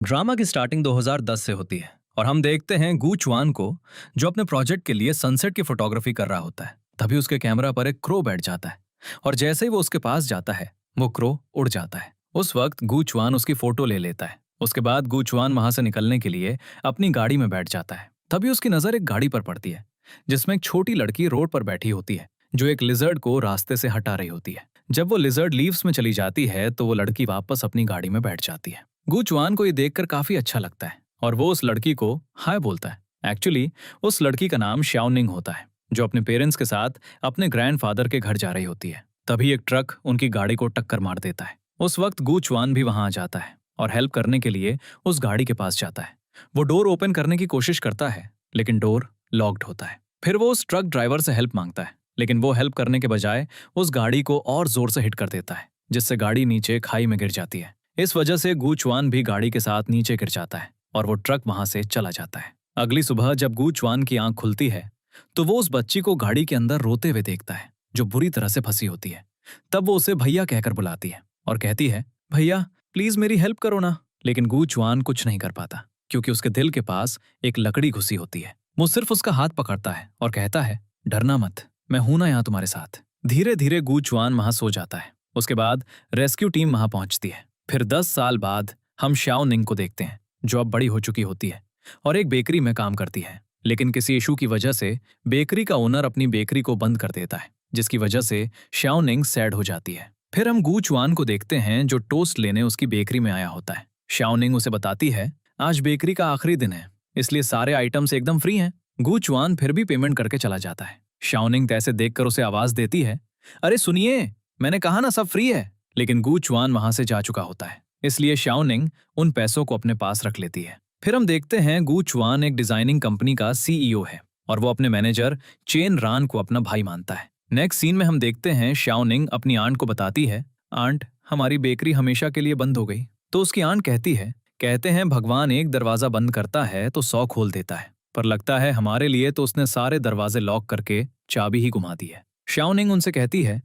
Drama की starting 2010 से होती है और हम देखते हैं गू चुआन को जो अपने प्रोजेक्ट के लिए सनसेट की फोटोग्राफी कर रहा होता है। तभी उसके कैमरा पर एक क्रो बैठ जाता है और जैसे ही वो उसके पास जाता है वो क्रो उड़ जाता है। उस वक्त गू चुआन उसकी फोटो ले लेता है। उसके बाद गू चुआन वहां से निकलने के लिए अपनी गाड़ी में बैठ जाता है। तभी उसकी नजर एक गाड़ी पर पड़ती है जिसमें एक छोटी लड़की रोड पर बैठी होती है जो एक लिजर्ड को रास्ते से हटा रही होती है। जब वो लिजर्ड लीव्स में चली जाती है तो वो लड़की वापस अपनी गाड़ी में बैठ जाती है। गू चुआन को ये देखकर काफी अच्छा लगता है और वो उस लड़की को हाय बोलता है। एक्चुअली उस लड़की का नाम श्याओनिंग होता है जो अपने पेरेंट्स के साथ अपने ग्रैंडफादर के घर जा रही होती है। तभी एक ट्रक उनकी गाड़ी को टक्कर मार देता है। उस वक्त गू चुआन भी वहां आ जाता है और हेल्प करने के लिए उस गाड़ी के पास जाता है। वो डोर ओपन करने की कोशिश करता है लेकिन डोर लॉक्ड होता है। फिर वो उस ट्रक ड्राइवर से हेल्प मांगता है लेकिन वो हेल्प करने के बजाय उस गाड़ी को और जोर से हिट कर देता है जिससे गाड़ी नीचे खाई में गिर जाती है। इस वजह से गू चुआन भी गाड़ी के साथ नीचे गिर जाता है और वो ट्रक वहां से चला जाता है। अगली सुबह जब गू चुआन की आंख खुलती है तो वो उस बच्ची को गाड़ी के अंदर रोते हुए देखता है जो बुरी तरह से फंसी होती है। तब वो उसे भैया कहकर बुलाती है और कहती है, भैया प्लीज मेरी हेल्प करो ना। लेकिन गू चुआन कुछ नहीं कर पाता क्योंकि उसके दिल के पास एक लकड़ी घुसी होती है। वो सिर्फ उसका हाथ पकड़ता है और कहता है, डरना मत, मैं हूं ना यहाँ तुम्हारे साथ। धीरे धीरे गू चुआन वहां सो जाता है। उसके बाद रेस्क्यू टीम वहां पहुंचती है। फिर 10 साल बाद हम श्याओ निंग को देखते हैं जो अब बड़ी हो चुकी होती है और एक बेकरी में काम करती है। लेकिन किसी इशू की वजह से बेकरी का ओनर अपनी बेकरी को बंद कर देता है जिसकी वजह से श्याओ निंग सैड हो जाती है। फिर हम गू चुआन को देखते हैं जो टोस्ट लेने उसकी बेकरी में आया होता है। श्याओ निंग उसे बताती है, आज बेकरी का आखिरी दिन है इसलिए सारे आइटम्स एकदम फ्री हैं। गू चुआन फिर भी पेमेंट करके चला जाता है। श्याओ निंग ऐसे देखकर उसे आवाज देती है, अरे सुनिए, मैंने कहा ना सब फ्री है। लेकिन गू चुआन वहां से जा चुका होता है इसलिए श्याओ निंग उन पैसों को अपने पास रख लेती है। फिर हम देखते हैं गू चुआन एक डिजाइनिंग कंपनी का सीईओ है और वो अपने मैनेजर चेन रान को अपना भाई मानता है। नेक्स्ट सीन में हम देखते हैं श्याओ निंग अपनी आंट को बताती है, आंट हमारी बेकरी हमेशा के लिए बंद हो गई। तो उसकी आंट कहती है, कहते हैं भगवान एक दरवाजा बंद करता है तो 100 खोल देता है, पर लगता है हमारे लिए तो उसने सारे दरवाजे लॉक करके चाबी ही घुमा दी है। श्याओ निंग उनसे कहती है,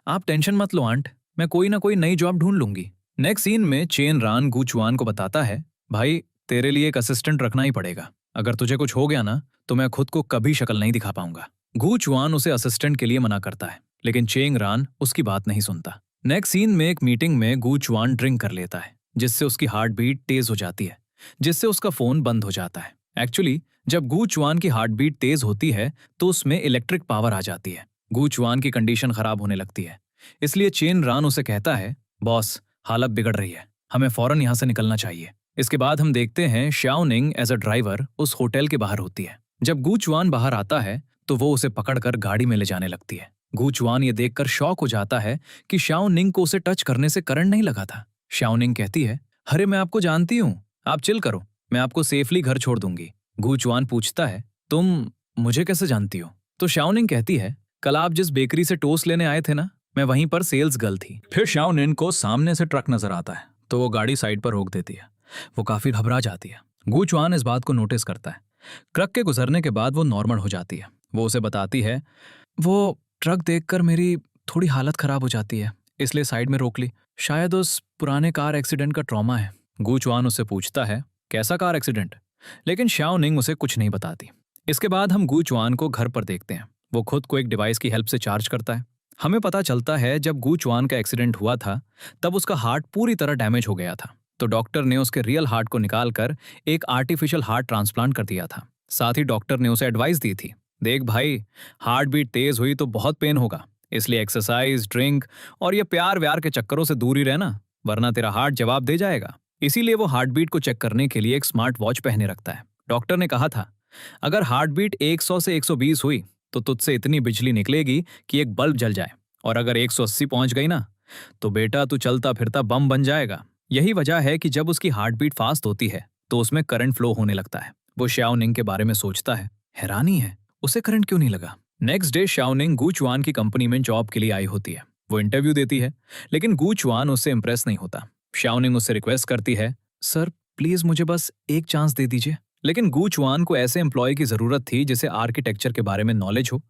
आप टेंशन मत लो आंट, मैं कोई ना कोई नई जॉब ढूंढ लूंगी। नेक्स्ट सीन में चेन रान गू चुआन को बताता है, भाई तेरे लिए एक असिस्टेंट रखना ही पड़ेगा, अगर तुझे कुछ हो गया ना तो मैं खुद को कभी शक्ल नहीं दिखा पाऊंगा। गू चुआन उसे असिस्टेंट के लिए मना करता है लेकिन चेंग रान उसकी बात नहीं सुनता। नेक्स्ट सीन में एक मीटिंग में गू चुआन ड्रिंक कर लेता है जिससे उसकी हार्ट बीट तेज हो जाती है जिससे उसका फोन बंद हो जाता है। एक्चुअली जब गू चुआन की हार्ट बीट तेज होती है तो उसमें इलेक्ट्रिक पावर आ जाती है। गू चुआन की कंडीशन खराब होने लगती है इसलिए चेन रान उसे कहता है, बॉस हालत बिगड़ रही है, हमें फौरन यहाँ से निकलना चाहिए। इसके बाद हम देखते हैं श्याओ निंग एज अ ड्राइवर उस होटल के बाहर होती है। जब गू चुआन बाहर आता है तो वो उसे पकड़कर गाड़ी में ले जाने लगती है। गू चुआन ये देखकर शॉक हो जाता है कि श्याओ निंग को उसे टच करने से करंट नहीं लगा था। श्याओ निंग कहती है, अरे मैं आपको जानती हूँ, आप चिल करो, मैं आपको सेफली घर छोड़ दूंगी। गू चुआन पूछता है, तुम मुझे कैसे जानती हो? तो श्याओ निंग कहती है, कल आप जिस बेकरी से टोस्ट लेने आए थे ना, मैं वहीं पर सेल्स गर्ल थी। फिर श्याओ निंग को सामने से ट्रक नजर आता है तो वो गाड़ी साइड पर रोक देती है। वो काफी घबरा जाती है। गू चुआन इस बात को नोटिस करता है। ट्रक के गुजरने के बाद वो नॉर्मल हो जाती है। वो उसे बताती है, वो ट्रक देखकर मेरी थोड़ी हालत खराब हो जाती है इसलिए साइड में रोक ली, शायद उस पुराने कार एक्सीडेंट का ट्रॉमा है। गू चुआन उससे पूछता है, कैसा कार एक्सीडेंट? लेकिन श्याओ निंग उसे कुछ नहीं बताती। इसके बाद हम गू चुआन को घर पर देखते हैं। वो खुद को एक डिवाइस की हेल्प से चार्ज करता है। हमें पता चलता है जब गू चुआन का एक्सीडेंट हुआ था तब उसका हार्ट पूरी तरह डैमेज हो गया था तो डॉक्टर ने उसके रियल हार्ट को निकालकर एक आर्टिफिशियल हार्ट ट्रांसप्लांट कर दिया था। साथ ही डॉक्टर ने उसे एडवाइस दी थी, देख भाई, हार्ट बीट तेज हुई तो बहुत पेन होगा, इसलिए एक्सरसाइज, ड्रिंक और ये प्यार व्यार के चक्करों से दूर ही रहना, वरना तेरा हार्ट जवाब दे जाएगा। इसीलिए वो हार्ट बीट को चेक करने के लिए एक स्मार्ट वॉच पहने रखता है। डॉक्टर ने कहा था, अगर हार्ट बीट 100 से 120 हुई तो तुझसे इतनी बिजली निकलेगी कि एक बल्ब जल जाए, और अगर 180 पहुंच गई ना तो बेटा तू चलता फिरता बम बन जाएगा। यही वजह है कि जब उसकी हार्ट बीट फास्ट होती है तो उसमें करंट फ्लो होने लगता है। वो श्याओ निंग के बारे में सोचता है, हैरानी है उसे करंट क्यों नहीं लगा। नेक्स्ट डे श्याओ निंग गू चुआन की कंपनी में जॉब के लिए आई होती है। वो इंटरव्यू देती है लेकिन गू चुआन उससे इंप्रेस नहीं होता। श्याओ निंग उससे रिक्वेस्ट करती है, सर प्लीज मुझे बस एक चांस दे दीजिए। लेकिन गू चुआन को ऐसे एम्प्लॉय की जरूरत थी जिसे आर्किटेक्चर के बारे में नॉलेज हो,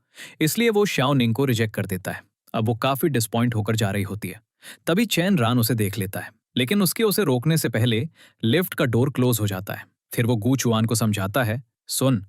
इसलिए वो श्याओ निंग को रिजेक्ट कर देता है। अब वो काफी डिसपॉइंट होकर जा रही होती है। तभी चेन रान उसे देख लेता है। लेकिन उसके उसे रोकने से पहले लिफ्ट का डोर क्लोज हो जाता है। फिर वो गू चुआन को समझाता है, सुन,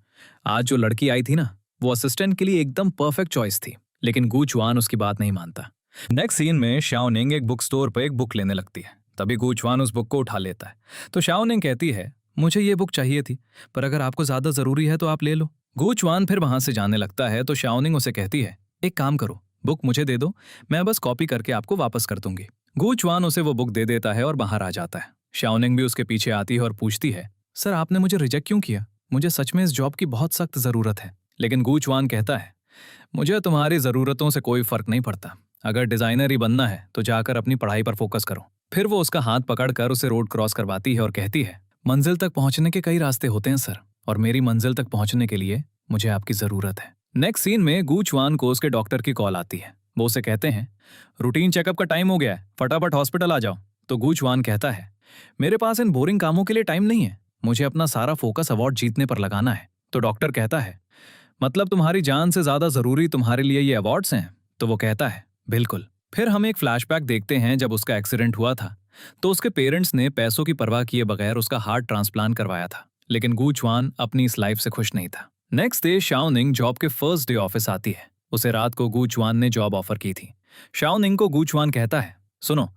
आज जो लड़की आई थी ना, वो असिस्टेंट के लिए एकदम परफेक्ट चॉइस थी। लेकिन गू चुआन उसकी बात नहीं मानता। नेक्स्ट सीन में शाओनिंग एक बुक स्टोर पर एक बुक लेने लगती है। तभी गू चुआन उस बुक को उठा लेता है। तो शाओनिंग कहती है, मुझे ये बुक चाहिए थी, पर अगर आपको ज्यादा जरूरी है तो आप ले लो। गू चुआन फिर वहां से जाने लगता है तो शाओनिंग उसे कहती है, एक काम करो, बुक मुझे दे दो, मैं बस कॉपी करके आपको वापस कर दूंगी। गू चुआन उसे वो बुक दे देता है और बाहर आ जाता है। शाओनिंग भी उसके पीछे आती है और पूछती है, सर आपने मुझे रिजेक्ट क्यों किया? मुझे सच में इस जॉब की बहुत सख्त जरूरत है। लेकिन गू चुआन कहता है, मुझे तुम्हारी जरूरतों से कोई फर्क नहीं पड़ता। अगर डिजाइनर ही बनना है तो जाकर अपनी पढ़ाई पर फोकस करो। फिर वो उसका हाथ पकड़कर उसे रोड क्रॉस करवाती है और कहती है, मंजिल तक पहुंचने के कई रास्ते होते हैं सर, और मेरी मंजिल तक पहुंचने के लिए मुझे आपकी जरूरत है। नेक्स्ट सीन में गू चुआन को उसके डॉक्टर की कॉल आती है। वो उसे कहते हैं, रूटीन चेकअप का टाइम हो गया है, फटाफट हॉस्पिटल आ जाओ। तो गू चुआन कहता है, मेरे पास इन बोरिंग कामों के लिए टाइम नहीं है, मुझे अपना सारा फोकस अवार्ड जीतने पर लगाना है। तो डॉक्टर कहता है, मतलब तुम्हारी जान से ज्यादा जरूरी तुम्हारे लिए ये अवार्ड्स हैं? तो वो कहता है, बिल्कुल। फिर हम एक फ्लैशबैक देखते हैं जब उसका एक्सीडेंट हुआ था तो उसके पेरेंट्स ने पैसों की परवाह किए बगैर उसका हार्ट ट्रांसप्लांट करवाया था। लेकिन गू चुआन अपनी इस लाइफ से खुश नहीं था। नेक्स्ट डे शाओनिंग जॉब के फर्स्ट डे ऑफिस आती है। उसे रात को गू चुआन ने जॉब ऑफर की थी। शाओनिंग को गू चुआन कहता है, सुनो,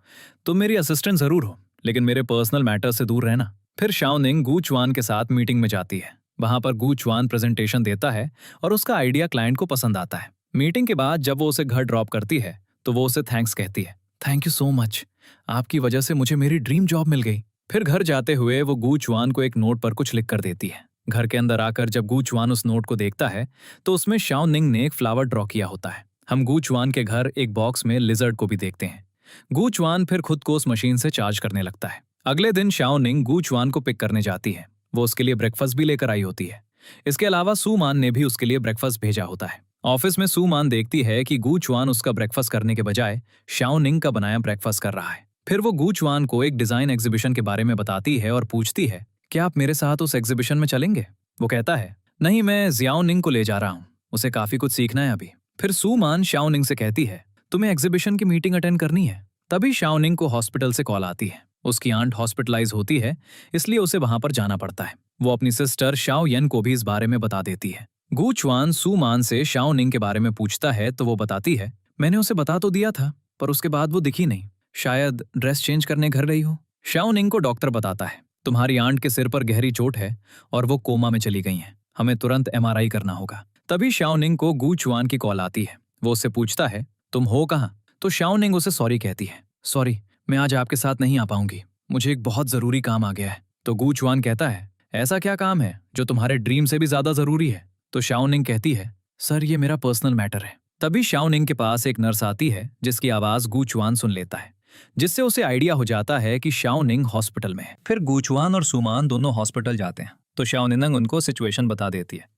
तुम मेरी असिस्टेंट जरूर हो, लेकिन मेरे पर्सनल मैटर से दूर रहना। फिर शाओनिंग गू चुआन के साथ मीटिंग में जाती है। वहां पर गू चुआन प्रेजेंटेशन देता है और उसका आइडिया क्लाइंट को पसंद आता है। मीटिंग के बाद जब वो उसे घर ड्रॉप करती है तो वो उसे थैंक्स कहती है, थैंक यू सो मच, आपकी वजह से मुझे मेरी ड्रीम जॉब मिल गई। फिर घर जाते हुए वो गू चुआन को एक नोट पर कुछ लिख कर देती है। घर के अंदर आकर जब गू चुआन उस नोट को देखता है तो उसमें शाओनिंग ने एक फ्लावर ड्रॉ किया होता है। हम गू चुआन के घर एक बॉक्स में लिजर्ड को भी देखते हैं। गू चुआन फिर खुद को उस मशीन से चार्ज करने लगता है। अगले दिन शाओनिंग गू चुआन को पिक करने जाती है। वो उसके लिए ब्रेकफास्ट भी लेकर आई होती है। इसके अलावा सूमान ने भी उसके लिए ब्रेकफास्ट भेजा होता है। ऑफिस में सूमान देखती है कि गू चुआन उसका ब्रेकफास्ट करने के बजाय शाओनिंग का बनाया ब्रेकफास्ट कर रहा है। फिर वो गू चुआन को एक डिजाइन एग्जीबिशन के बारे में बताती है और पूछती है, क्या आप मेरे साथ उस एग्जीबिशन में चलेंगे? वो कहता है, नहीं, मैं जियाओनिंग को ले जा रहा हूँ, उसे काफी कुछ सीखना है अभी। फिर सूमान शाओनिंग से कहती है, तुम्हें एग्जीबिशन की मीटिंग अटेंड करनी है। तभी शाओनिंग को हॉस्पिटल से कॉल आती है। उसकी आंट हॉस्पिटलाइज होती है, इसलिए उसे वहां पर जाना पड़ता है। वो अपनी सिस्टर शाओ यन को भी इस बारे में बता देती है। गू चुआन सूमान से शाओनिंग के बारे में पूछता है तो वो बताती है, मैंने उसे बता तो दिया था, पर उसके बाद वो दिखी नहीं, शायद ड्रेस चेंज करने घर गई हो। शाओनिंग को डॉक्टर बताता है, तुम्हारी आंट के सिर पर गहरी चोट है और वो कोमा में चली गई हैं, हमें तुरंत एमआरआई करना होगा। तभी शाओनिंग को गू चुआन की कॉल आती है। वो उससे पूछता है, तुम हो कहाँ? तो शाओनिंग उसे सॉरी कहती है, सॉरी, मैं आज आपके साथ नहीं आ पाऊंगी, मुझे एक बहुत जरूरी काम आ गया है। तो गू चुआन कहता है, ऐसा क्या काम है जो तुम्हारे ड्रीम से भी ज्यादा जरूरी है? तो शाओनिंग कहती है, सर ये मेरा पर्सनल मैटर है। तभी शाओनिंग के पास एक नर्स आती है जिसकी आवाज गू चुआन सुन लेता है, जिससे उसे आइडिया हो जाता है कि शाओनिंग हॉस्पिटल में है। फिर गू चुआन और सूमान दोनों हॉस्पिटल जाते हैं तो शाओनिंग उनको सिचुएशन बता देती है,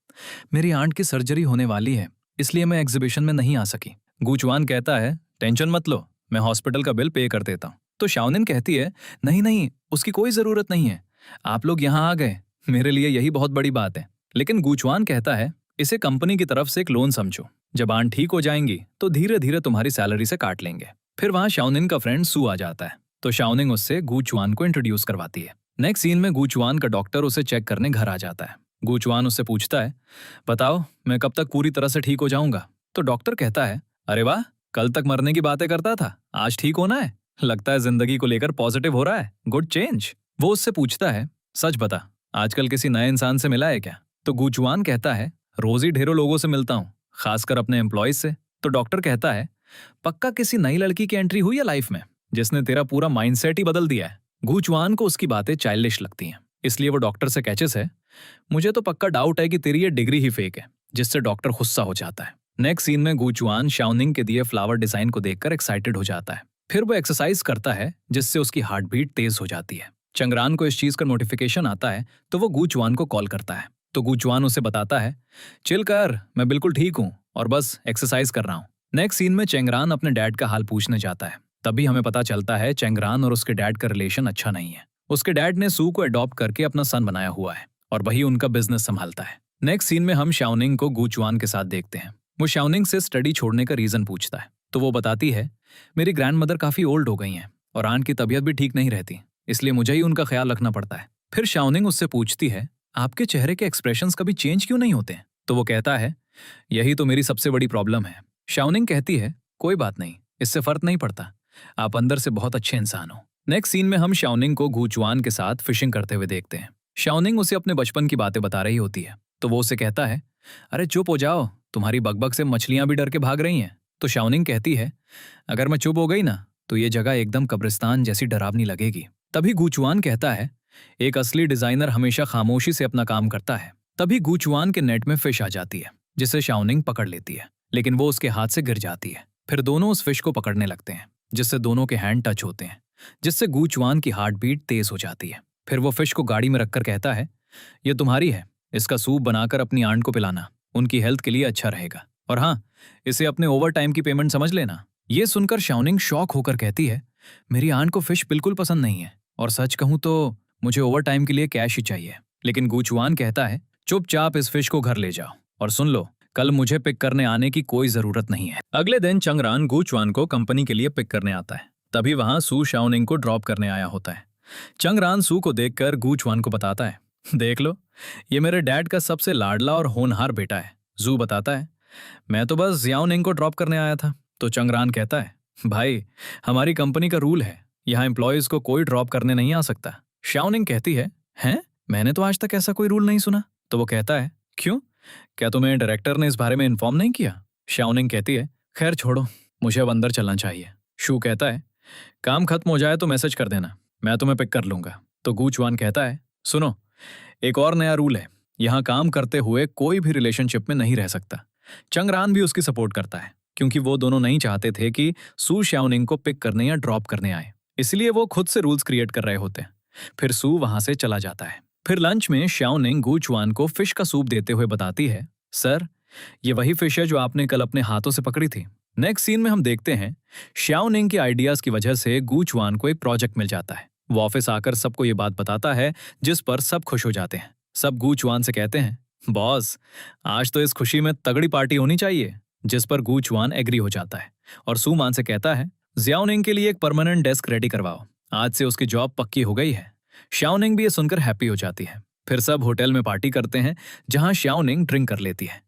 मेरी आंट की सर्जरी होने वाली है, इसलिए मैं एग्जीबिशन में नहीं आ सकी। गू चुआन कहता है, टेंशन मत लो, मैं हॉस्पिटल का बिल पे कर देता हूँ। तो शाओनिंग कहती है, नहीं नहीं, उसकी कोई जरूरत नहीं है, आप लोग यहाँ आ गए, मेरे लिए यही बहुत बड़ी बात है। लेकिन गू चुआन कहता है, इसे कंपनी की तरफ से एक लोन समझो, जब आंट ठीक हो जाएंगी तो धीरे धीरे तुम्हारी सैलरी से काट लेंगे। फिर वहां शाओनिंग का फ्रेंड सू आ जाता है तो शाओनिंग उससे गू चुआन को इंट्रोड्यूस करवाती है। नेक्स्ट सीन में गू चुआन का डॉक्टर उसे चेक करने घर आ जाता है। गू चुआन उससे पूछता है, बताओ मैं कब तक पूरी तरह से ठीक हो जाऊंगा? तो डॉक्टर कहता है, अरे वाह, कल तक मरने की बातें करता था, आज ठीक होना है, लगता है जिंदगी को लेकर पॉजिटिव हो रहा है, गुड चेंज। वो उससे पूछता है, सच बता, आजकल किसी नए इंसान से मिला है क्या? तो गू चुआन कहता है, रोज ही ढेरों लोगों से मिलता हूँ, खासकर अपने एम्प्लॉयज से। तो डॉक्टर कहता है, पक्का किसी नई लड़की की एंट्री हुई है लाइफ में जिसने तेरा पूरा माइंडसेट ही बदल दिया है? गू चुआन को उसकी बातें चाइल्डिश लगती हैं, इसलिए वो डॉक्टर से कैचेस है, मुझे तो पक्का डाउट है कि तेरी ये डिग्री ही फेक है, जिससे डॉक्टर गुस्सा हो जाता है। नेक्स्ट सीन में गू चुआन शाओनिंग के दिए फ्लावर डिजाइन को देखकर एक्साइटेड हो जाता है। फिर वो एक्सरसाइज करता है जिससे उसकी हार्ट बीट तेज हो जाती है। चंगरान को इस चीज का नोटिफिकेशन आता है तो वो गू चुआन को कॉल करता है। तो गू चुआन उसे बताता है, चिल कर, मैं बिल्कुल ठीक हूँ और बस एक्सरसाइज कर रहा हूँ। नेक्स्ट सीन में चंगरान अपने डैड का हाल पूछने जाता है। तभी हमें पता चलता है चंगरान और उसके डैड का रिलेशन अच्छा नहीं है। उसके डैड ने सू को अडॉप्ट करके अपना सन बनाया हुआ है और वही उनका बिजनेस संभालता है। नेक्स्ट सीन में हम शाओनिंग को गू चुआन के साथ देखते हैं। वो शाओनिंग से स्टडी छोड़ने का रीजन पूछता है तो वो बताती है, मेरी ग्रैंडमदर काफी ओल्ड हो गई हैं, और आन की तबीयत भी ठीक नहीं रहती, इसलिए मुझे ही उनका ख्याल रखना पड़ता है। फिर शाओनिंग उससे पूछती है, आपके चेहरे के एक्सप्रेशंस कभी चेंज क्यों नहीं होते? तो वो कहता है, यही तो मेरी सबसे बड़ी प्रॉब्लम है। शाओनिंग कहती है, कोई बात नहीं, इससे फर्क नहीं पड़ता, आप अंदर से बहुत अच्छे इंसान हो। नेक्स्ट सीन में हम शाओनिंग को गुचुआन के साथ फिशिंग करते हुए देखते हैं। शाओनिंग उसे अपने बचपन की बातें बता रही होती है, तो वो उसे कहता है, अरे चुप हो जाओ, तुम्हारी बकबक से मछलियां भी डर के भाग रही हैं। तो शाओनिंग कहती है, अगर मैं चुप हो गई ना तो ये जगह एकदम कब्रिस्तान जैसी डरावनी लगेगी। तभी गुचुआन कहता है, एक असली डिजाइनर हमेशा खामोशी से अपना काम करता है। तभी गुचुआन के नेट में फिश आ जाती है, जिसे शाओनिंग पकड़ लेती है, लेकिन वो उसके हाथ से गिर जाती है। फिर दोनों उस फिश को पकड़ने लगते हैं, जिससे दोनों के हैंड टच होते हैं, जिससे गुचुआन की हार्ट बीट तेज हो जाती है। फिर वो फिश को गाड़ी में रखकर कहता है, ये तुम्हारी है, इसका सूप बनाकर अपनी आंट को पिलाना, उनकी हेल्थ के लिए अच्छा रहेगा। और हाँ, इसे अपने ओवर टाइम की पेमेंट समझ लेना। ये सुनकर शाओनिंग शॉक होकर कहती है, मेरी आंट को फिश बिल्कुल पसंद नहीं है, और सच कहूं तो मुझे ओवर टाइम के लिए कैश ही चाहिए। लेकिन गुचुआन कहता है, चुपचाप इस फिश को घर ले जाओ, और सुन लो, कल मुझे पिक करने आने की कोई जरूरत नहीं है। अगले दिन चंगरान गुचुआन को कंपनी के लिए पिक करने आता है। तभी वहां सू शाओनिंग को ड्रॉप करने आया होता है। चंगरान सू को देखकर गुचुआन को बताता है, देख लो, ये मेरे डैड का सबसे लाडला और होनहार बेटा है। जू बताता है, मैं तो बस जियाओनिंग को ड्रॉप करने आया था। तो चंगरान कहता है, भाई, हमारी कंपनी का रूल है, यहाँ एम्प्लॉयज को कोई ड्रॉप करने नहीं आ सकता। शाओनिंग कहती है, हैं? मैंने तो आज तक ऐसा कोई रूल नहीं सुना। तो वो कहता है, क्यों, क्या तुम्हें डायरेक्टर ने इस बारे में इन्फॉर्म नहीं किया? शाओनिंग कहती है, खैर छोड़ो, मुझे अब अंदर चलना चाहिए। शू कहता है, काम खत्म हो जाए तो मैसेज कर देना, मैं तुम्हें पिक कर लूंगा। तो गुचुआन कहता है, सुनो, एक और नया रूल है, यहाँ काम करते हुए कोई भी रिलेशनशिप में नहीं रह सकता। चंगरान भी उसकी सपोर्ट करता है, क्योंकि वो दोनों नहीं चाहते थे कि सू शाओनिंग को पिक करने या ड्रॉप करने आए, इसलिए वो खुद से रूल्स क्रिएट कर रहे होते हैं। फिर सू वहां से चला जाता है। फिर लंच में शाओनिंग गुचुआन को फिश का सूप देते हुए बताती है, सर, ये वही फिश है जो आपने कल अपने हाथों से पकड़ी थी। नेक्स्ट सीन में हम देखते हैं, शाओनिंग के आइडियाज की वजह से गुचुआन को एक प्रोजेक्ट मिल जाता है। वो ऑफिस आकर सबको ये बात बताता है, जिस पर सब खुश हो जाते हैं। सब गुचुआन से कहते हैं, बॉस, आज तो इस खुशी में तगड़ी पार्टी होनी चाहिए। जिस पर गुचुआन एग्री हो जाता है और सूमान से कहता है, जियाओनिंग के लिए एक परमानेंट डेस्क रेडी करवाओ, आज से उसकी जॉब पक्की हो गई है। शाओनिंग भी ये सुनकर हैप्पी हो जाती है। फिर सब होटल में पार्टी करते हैं, जहां शाओनिंग ड्रिंक कर लेती है।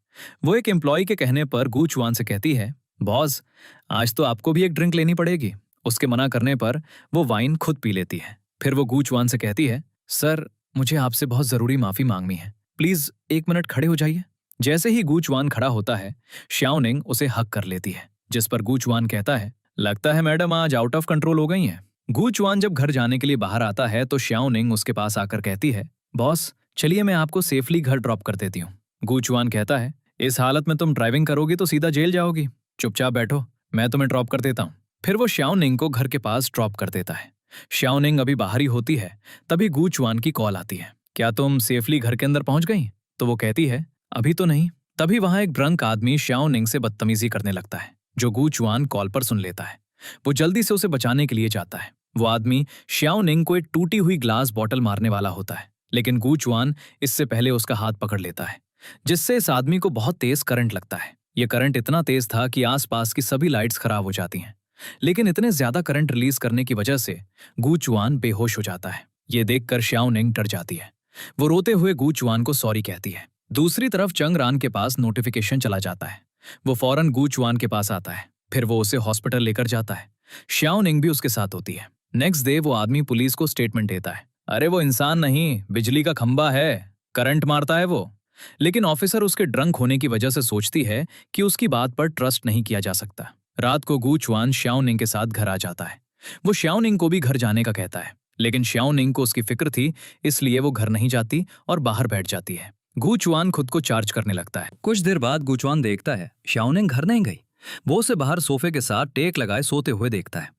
वो एक एम्प्लॉय के कहने पर गुचुआन से कहती है, बॉस, आज तो आपको भी एक ड्रिंक लेनी पड़ेगी। उसके मना करने पर वो वाइन खुद पी लेती है। फिर वो गुचुआन से कहती है, सर, मुझे आपसे बहुत जरूरी माफी मांगनी है, प्लीज 1 मिनट खड़े हो जाइए। जैसे ही गुचुआन खड़ा होता है, शाओनिंग उसे हक कर लेती है, जिस पर गुचुआन कहता है, लगता है मैडम आज आउट ऑफ कंट्रोल हो गई हैं। गुचुआन जब घर जाने के लिए बाहर आता है तो शाओनिंग उसके पास आकर कहती है, बॉस, चलिए मैं आपको सेफली घर ड्रॉप कर देती हूँ। गुचुआन कहता है, इस हालत में तुम ड्राइविंग करोगी तो सीधा जेल जाओगी, चुपचाप बैठो, मैं तुम्हें ड्रॉप कर देता हूँ। फिर वो शाओनिंग को घर के पास ड्रॉप कर देता है। शाओनिंग अभी बाहर ही होती है, तभी गुचुआन की कॉल आती है, क्या तुम सेफली घर के अंदर पहुंच गई? तो वो कहती है, अभी तो नहीं। तभी वहां एक ड्रंक आदमी शाओनिंग से बदतमीजी करने लगता है, जो गुचुआन कॉल पर सुन लेता है। वो जल्दी से उसे बचाने के लिए जाता है। वो आदमी शाओनिंग को एक टूटी हुई ग्लास बॉटल मारने वाला होता है, लेकिन गुचुआन इससे पहले उसका हाथ पकड़ लेता है, जिससे इस आदमी को बहुत तेज करंट लगता है। ये करंट इतना तेज था कि आसपास की सभी लाइट्स खराब हो जाती हैं, लेकिन इतने ज्यादा करंट रिलीज करने की वजह से गुचुआन बेहोश हो जाता है। ये देखकर शाओनिंग डर जाती है। वो रोते हुए गुचुआन को सॉरी कहती है। दूसरी तरफ चंगरान के पास नोटिफिकेशन चला जाता है। वो फौरन गुचुआन के पास आता है। फिर वो उसे हॉस्पिटल लेकर जाता है। शाओनिंग भी उसके साथ होती है। नेक्स्ट डे वो आदमी पुलिस को स्टेटमेंट देता है, अरे वो इंसान नहीं, बिजली का खंबा है, करंट मारता है वो। लेकिन ऑफिसर उसके ड्रंक होने की वजह से सोचती है कि उसकी बात पर ट्रस्ट नहीं किया जा सकता। रात को गुचुआन शाओनिंग के साथ घर आ जाता है। वो शाओनिंग को भी घर जाने का कहता है, लेकिन शाओनिंग को उसकी फिक्र थी, इसलिए वो घर नहीं जाती और बाहर बैठ जाती है। गुचुआन खुद को चार्ज करने लगता है। कुछ देर बाद गुचुआन देखता है शाओनिंग घर नहीं गई। वो उसे बाहर सोफे के साथ टेक लगाए सोते हुए देखता है,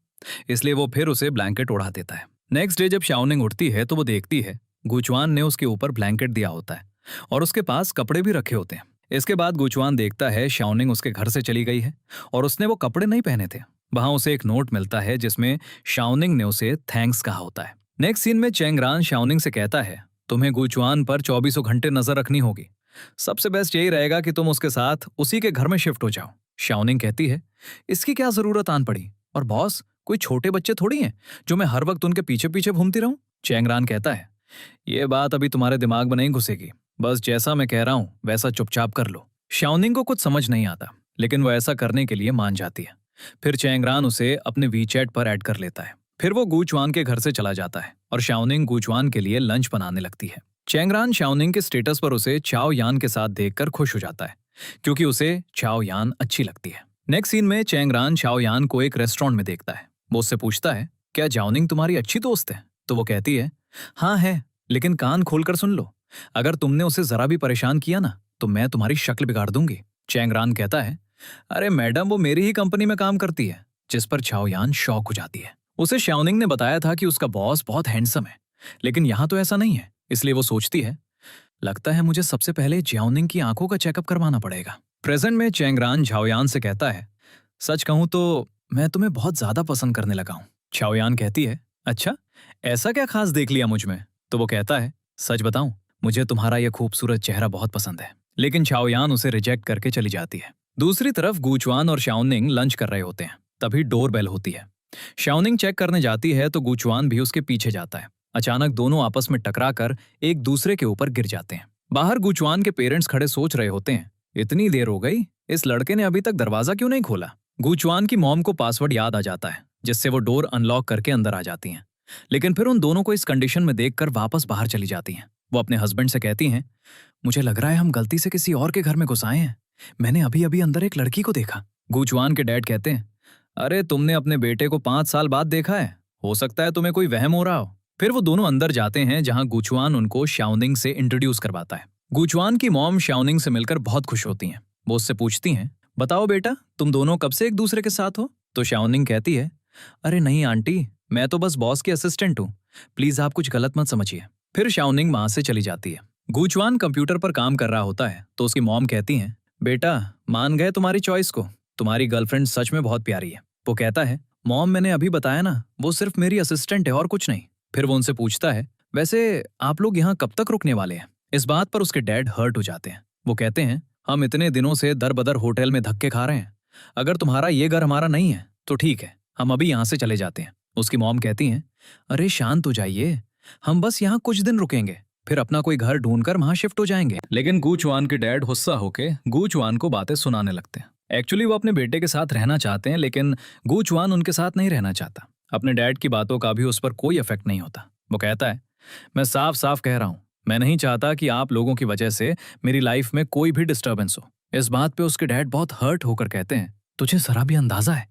इसलिए वो फिर उसे ब्लैंकेट उड़ा देता है। नेक्स्ट डे जब शाओनिंग उठती है तो वो देखती है गुचुआन ने उसके ऊपर ब्लैंकेट दिया होता है और उसके पास कपड़े भी रखे होते हैं। इसके बाद गुचुआन देखता है शाओनिंग उसके घर से चली गई है और उसने वो कपड़े नहीं पहने थे। वहां उसे एक नोट मिलता है जिसमें शाओनिंग ने उसे थैंक्स कहा होता है। नेक्स्ट सीन में चेंगरान शाओनिंग से कहता है, तुम्हें गुचुआन पर 24 घंटे नजर रखनी होगी। सबसे बेस्ट यही रहेगा कि तुम उसके साथ उसी के घर में शिफ्ट हो जाओ। शाओनिंग कहती है, इसकी क्या जरूरत आन पड़ी, और बॉस, कोई छोटे बच्चे थोड़ी हैं जो मैं हर वक्त उनके पीछे पीछे घूमती रहूं। चैंगरान कहता है, ये बात अभी तुम्हारे दिमाग में नहीं घुसेगी, बस जैसा मैं कह रहा हूं वैसा चुपचाप कर लो। शाओनिंग को कुछ समझ नहीं आता, लेकिन वो ऐसा करने के लिए मान जाती है। फिर चैंगरान उसे अपने वीचैट पर ऐड कर लेता है। फिर वो गूचवान के घर से चला जाता है और शाओनिंग गूचवान के लिए लंच बनाने लगती है। चैंगरान शाओनिंग के स्टेटस पर उसे चाओ यान के साथ देखकर खुश हो जाता है, क्योंकि उसे चाओ यान अच्छी लगती है। नेक्स्ट सीन में चैंगरान चाओ यान को एक रेस्टोरेंट में देखता है। वो उससे पूछता है, क्या जाओनिंग तुम्हारी अच्छी दोस्त है? तो वो कहती है, हाँ है, लेकिन कान खोलकर सुन लो, अगर तुमने उसे जरा भी परेशान किया ना तो मैं तुम्हारी शक्ल बिगाड़ दूंगी। चैंगरान कहता है, अरे मैडम, वो मेरी ही कंपनी में काम करती है। जिस पर चाओ यान शॉक हो जाती है। उसे शाओनिंग ने बताया था कि उसका बॉस बहुत हैंडसम है, लेकिन यहाँ तो ऐसा नहीं है। इसलिए वो सोचती है, लगता है मुझे सबसे पहले ज्याओनिंग की आंखों का चेकअप करवाना पड़ेगा। प्रेजेंट में चैंगरान झाओयान से कहता है, सच कहूं तो मैं तुम्हें बहुत ज्यादा पसंद करने लगा हूं। झाओयान कहती है, अच्छा, ऐसा क्या खास देख लिया मुझ में? तो वो कहता है, सच बताऊं, मुझे तुम्हारा यह खूबसूरत चेहरा बहुत पसंद है। लेकिन झाओयान उसे रिजेक्ट करके चली जाती है। दूसरी तरफ गूचवान और शाओनिंग लंच कर रहे होते हैं। तभी डोर बेल होती है। शाओनिंग चेक करने जाती है तो गूचवान भी उसके पीछे जाता है। अचानक दोनों आपस में टकराकर एक दूसरे के ऊपर गिर जाते हैं। बाहर गूचवान के पेरेंट्स खड़े सोच रहे होते हैं, इतनी देर हो गई, इस लड़के ने अभी तक दरवाजा क्यों नहीं खोला? गूचवान की मॉम को पासवर्ड याद आ जाता है, जिससे वो डोर अनलॉक करके अंदर आ जाती हैं। लेकिन फिर उन दोनों को इस कंडीशन में देखकर वापस बाहर चली जाती हैं। वो अपने हस्बैंड से कहती हैं, मुझे लग रहा है हम गलती से किसी और के घर में घुस आए हैं। मैंने अभी अभी अंदर एक लड़की को देखा। गूचवान के डैड कहते हैं, अरे तुमने अपने बेटे को 5 साल बाद देखा है, हो सकता है तुम्हें कोई वहम हो रहा हो। फिर वो दोनों अंदर जाते हैं, जहां गूचवान उनको शाओनिंग से इंट्रोड्यूस करवाता है। गूचवान की मॉम शाओनिंग से मिलकर बहुत खुश होती हैं। वो उससे पूछती हैं, बताओ बेटा, तुम दोनों कब से एक दूसरे के साथ हो? तो शाओनिंग कहती है, अरे नहीं आंटी, मैं तो बस बॉस की असिस्टेंट हूँ, प्लीज आप कुछ गलत मत समझिए। फिर शाओनिंग वहां से चली जाती है। गूचवान कंप्यूटर पर काम कर रहा होता है तो उसकी मॉम कहती हैं, बेटा मान गए तुम्हारी चॉइस को, तुम्हारी गर्लफ्रेंड सच में बहुत प्यारी है। वो कहता है, मॉम मैंने अभी बताया ना, वो सिर्फ मेरी असिस्टेंट है और कुछ नहीं। फिर वो उनसे पूछता है, वैसे आप लोग यहाँ कब तक रुकने वाले हैं? इस बात पर उसके डैड हर्ट हो जाते हैं। वो कहते हैं, हम इतने दिनों से दर बदर होटल में धक्के खा रहे हैं, अगर तुम्हारा ये घर हमारा नहीं है तो ठीक है, हम अभी यहाँ से चले जाते हैं। उसकी मॉम कहती हैं, अरे शांत हो जाइए, हम बस यहाँ कुछ दिन रुकेंगे, फिर अपना कोई घर ढूंढकर वहां शिफ्ट हो जाएंगे। लेकिन गूचवान के डैड गुस्सा होके गूचवान को बातें सुनाने लगते हैं। एक्चुअली वो अपने बेटे के साथ रहना चाहते हैं, लेकिन गूचवान उनके साथ नहीं रहना चाहता। अपने डैड की बातों का भी उस पर कोई इफेक्ट नहीं होता। वो कहता है, मैं साफ साफ कह रहा हूँ, मैं नहीं चाहता कि आप लोगों की वजह से मेरी लाइफ में कोई भी डिस्टर्बेंस हो। इस बात पे उसके डैड बहुत हर्ट होकर कहते हैं, तुझे जरा भी अंदाजा है,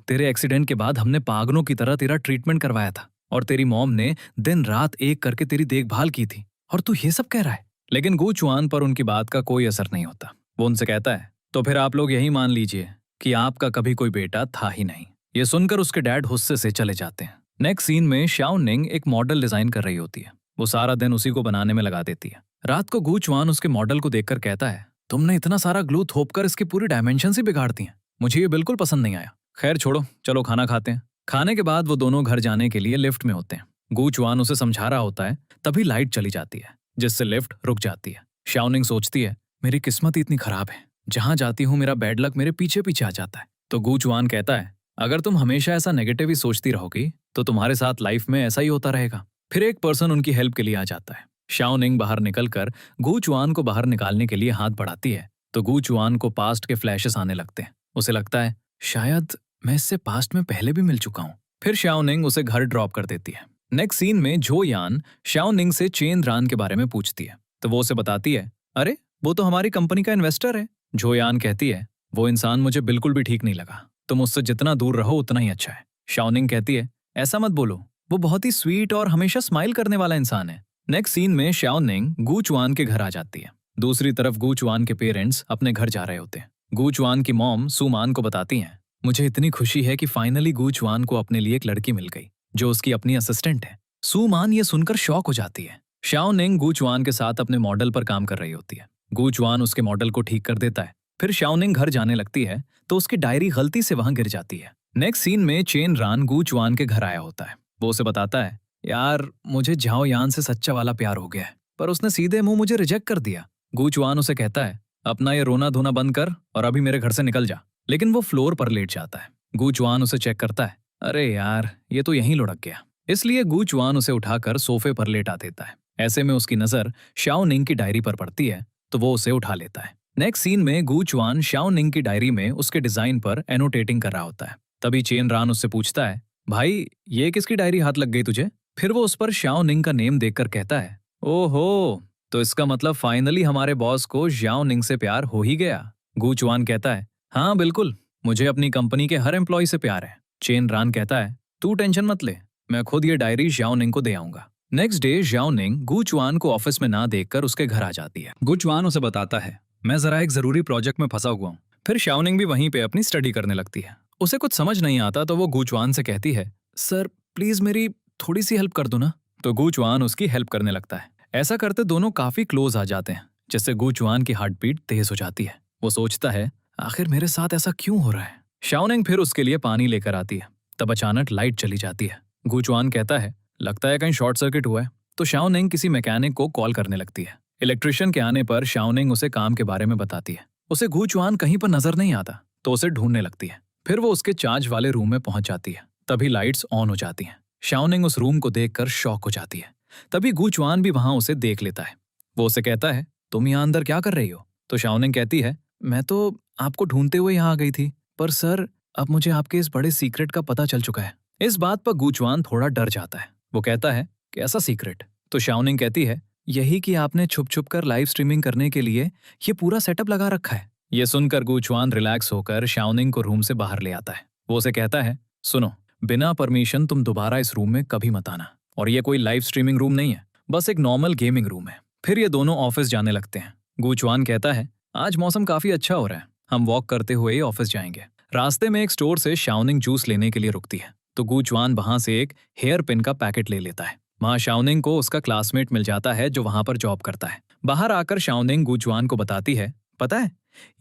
तेरे एक्सीडेंट के बाद हमने पागलों की तरह तेरा ट्रीटमेंट करवाया था और तेरी मॉम ने दिन रात एक करके तेरी देखभाल की थी, और तू ये सब कह रहा है? लेकिन गूचवान पर उनकी बात का कोई असर नहीं होता। वो उनसे कहता है, तो फिर आप लोग यही मान लीजिए कि आपका कभी कोई बेटा था ही नहीं। ये सुनकर उसके डैड गुस्से से चले जाते हैं। नेक्स्ट सीन में शाओनिंग एक मॉडल डिजाइन कर रही होती है। वो सारा दिन उसी को बनाने में लगा देती है। रात को गूचवान उसके मॉडल को देखकर कहता है, तुमने इतना सारा ग्लू थोपकर इसकी पूरी डायमेंशन ही बिगाड़ दी है, मुझे ये बिल्कुल पसंद नहीं आया। खैर छोड़ो, चलो खाना खाते हैं। खाने के बाद वो दोनों घर जाने के लिए लिफ्ट में होते हैं। गूचवान उसे समझा रहा होता है, तभी लाइट चली जाती है, जिससे लिफ्ट रुक जाती है। शाओनिंग सोचती है, मेरी किस्मत इतनी खराब है, जहां जाती हूँ मेरा बैड लक मेरे पीछे पीछे आ जाता है। तो गूचवान कहता है, अगर तुम हमेशा ऐसा नेगेटिव ही सोचती रहोगी तो तुम्हारे साथ लाइफ में ऐसा ही होता रहेगा। फिर एक पर्सन उनकी हेल्प के लिए आ जाता है। शाओनिंग बाहर निकलकर गूचवान को बाहर निकालने के लिए हाथ बढ़ाती है तो गूचवान को पास्ट के फ्लैशेस आने लगते हैं। उसे लगता है, शायद मैं इससे पास्ट में पहले भी मिल चुका हूँ। फिर शाओनिंग उसे घर ड्रॉप कर देती है। नेक्स्ट सीन में जो यान शाओनिंग से चेन रान के बारे में पूछती है तो वो उसे बताती है, अरे वो तो हमारी कंपनी का इन्वेस्टर है। जो यान कहती है, वो इंसान मुझे बिल्कुल भी ठीक नहीं लगा, तुम उससे जितना दूर रहो उतना ही अच्छा है। शाओनिंग कहती है, ऐसा मत बोलो, वो बहुत ही स्वीट और हमेशा स्माइल करने वाला इंसान है। नेक्स्ट सीन में शाओनिंग गूचवान के घर आ जाती है। दूसरी तरफ गूचवान के पेरेंट्स अपने घर जा रहे होते हैं। गूचवान की मॉम सुमान को बताती हैं, मुझे इतनी खुशी है कि फाइनली गूचवान को अपने लिए एक लड़की मिल गई जो उसकी अपनी असिस्टेंट है। सुमान ये सुनकर शॉक हो जाती है। शाओनिंग गूचवान के साथ अपने मॉडल पर काम कर रही होती है। गूचवान उसके मॉडल को ठीक कर देता है। फिर शाओनिंग घर जाने लगती है तो उसकी डायरी गलती से वहां गिर जाती है। नेक्स्ट सीन में चेन रान गूचवान के घर आया होता है। वो उसे बताता है, यार मुझे झाओ यान से सच्चा वाला प्यार हो गया है, पर उसने सीधे मुंह मुझे रिजेक्ट कर दिया। गूचवान उसे कहता है, अपना ये रोना धोना बंद कर और अभी मेरे घर से निकल जा। लेकिन वो फ्लोर पर लेट जाता है। गूचवान उसे चेक करता है, अरे यार, ये तो यहीं लुढ़क गया। इसलिए गू चुआन उसे उठाकर सोफे पर लेटा देता है। ऐसे में उसकी नजर शाओ निंग की डायरी पर पड़ती है, तो वो उसे उठा लेता है। नेक्स्ट सीन में गू चुआन शाओ निंग की डायरी में उसके डिजाइन पर एनोटेटिंग कर रहा होता है। तभी चेन रान उससे पूछता है, भाई ये किसकी डायरी हाथ लग गई तुझे? फिर वो उस पर शाओ निंग का नेम देखकर कहता है, ओहो, तो इसका मतलब फाइनली हमारे बॉस को शाओ निंग से प्यार हो ही गया। गू चुआन कहता है, हाँ बिल्कुल, मुझे अपनी कंपनी के हर एम्प्लॉय से प्यार है। चेन रान कहता है, तू टेंशन मत ले, मैं खुद ये डायरी शाओ निंग को दे आऊंगा। नेक्स्ट डे शाओ निंग गू चुआन को ऑफिस में ना देखकर उसके घर आ जाती है। गू चुआन उसे बताता है, मैं जरा एक जरूरी प्रोजेक्ट में फंसा हुआ हूँ। फिर शाओ निंग भी वहीं पे अपनी स्टडी करने लगती है। उसे कुछ समझ नहीं आता तो वो गू चुआन से कहती है, सर प्लीज मेरी थोड़ी सी हेल्प कर दो ना। तो गू चुआन उसकी हेल्प करने लगता है। ऐसा करते दोनों काफी क्लोज आ जाते हैं, जिससे गू चुआन की हार्ट बीट तेज हो जाती है। वो सोचता है, आखिर मेरे साथ ऐसा क्यों हो रहा है। शाओ निंग फिर उसके लिए पानी लेकर आती है। तब अचानक लाइट चली जाती है। गू चुआन कहता है, लगता है कहीं शॉर्ट सर्किट हुआ है। तो शाओ निंग किसी मैकेनिक को कॉल करने लगती है। इलेक्ट्रिशियन के आने पर शाओ निंग उसे काम के बारे में बताती है। उसे गू चुआन कहीं पर नजर नहीं आता, तो उसे ढूंढने लगती है। फिर वो उसके चार्ज वाले रूम में पहुंच जाती है। तभी लाइट्स ऑन हो जाती हैं। शाओ निंग उस रूम को देखकर शॉक हो जाती है। तभी गू चुआन भी वहां उसे देख लेता है। वो उसे कहता है, तुम यहाँ अंदर क्या कर रही हो? तो शाओ निंग कहती है, मैं तो आपको ढूंढते हुए यहाँ आ गई थी, पर सर अब मुझे आपके इस बड़े सीक्रेट का पता चल चुका है। इस बात पर गू चुआन थोड़ा डर जाता है। वो कहता है, कैसा सीक्रेट? तो शाओ निंग कहती है, यही कि आपने छुप छुप कर लाइव स्ट्रीमिंग करने के लिए ये पूरा सेटअप लगा रखा है। ये सुनकर गू चुआन रिलैक्स होकर शाओ निंग को रूम से बाहर ले आता है। वो उसे कहता है, सुनो, बिना परमिशन तुम दोबारा इस रूम में कभी मत आना। और ये कोई लाइव स्ट्रीमिंग रूम नहीं है, बस एक नॉर्मल गेमिंग रूम है। फिर ये दोनों ऑफिस जाने लगते हैं। गू चुआन कहता है, आज मौसम काफी अच्छा हो रहा है, हम वॉक करते हुए ही ऑफिस जाएंगे। रास्ते में एक स्टोर से शाओ निंग जूस लेने के लिए रुकती है, तो गू चुआन वहां से एक हेयर पिन का पैकेट ले लेता है। वहां शाओ निंग को उसका क्लासमेट मिल जाता है जो वहां पर जॉब करता है। बाहर आकर शाओ निंग गू चुआन को बताती है, पता है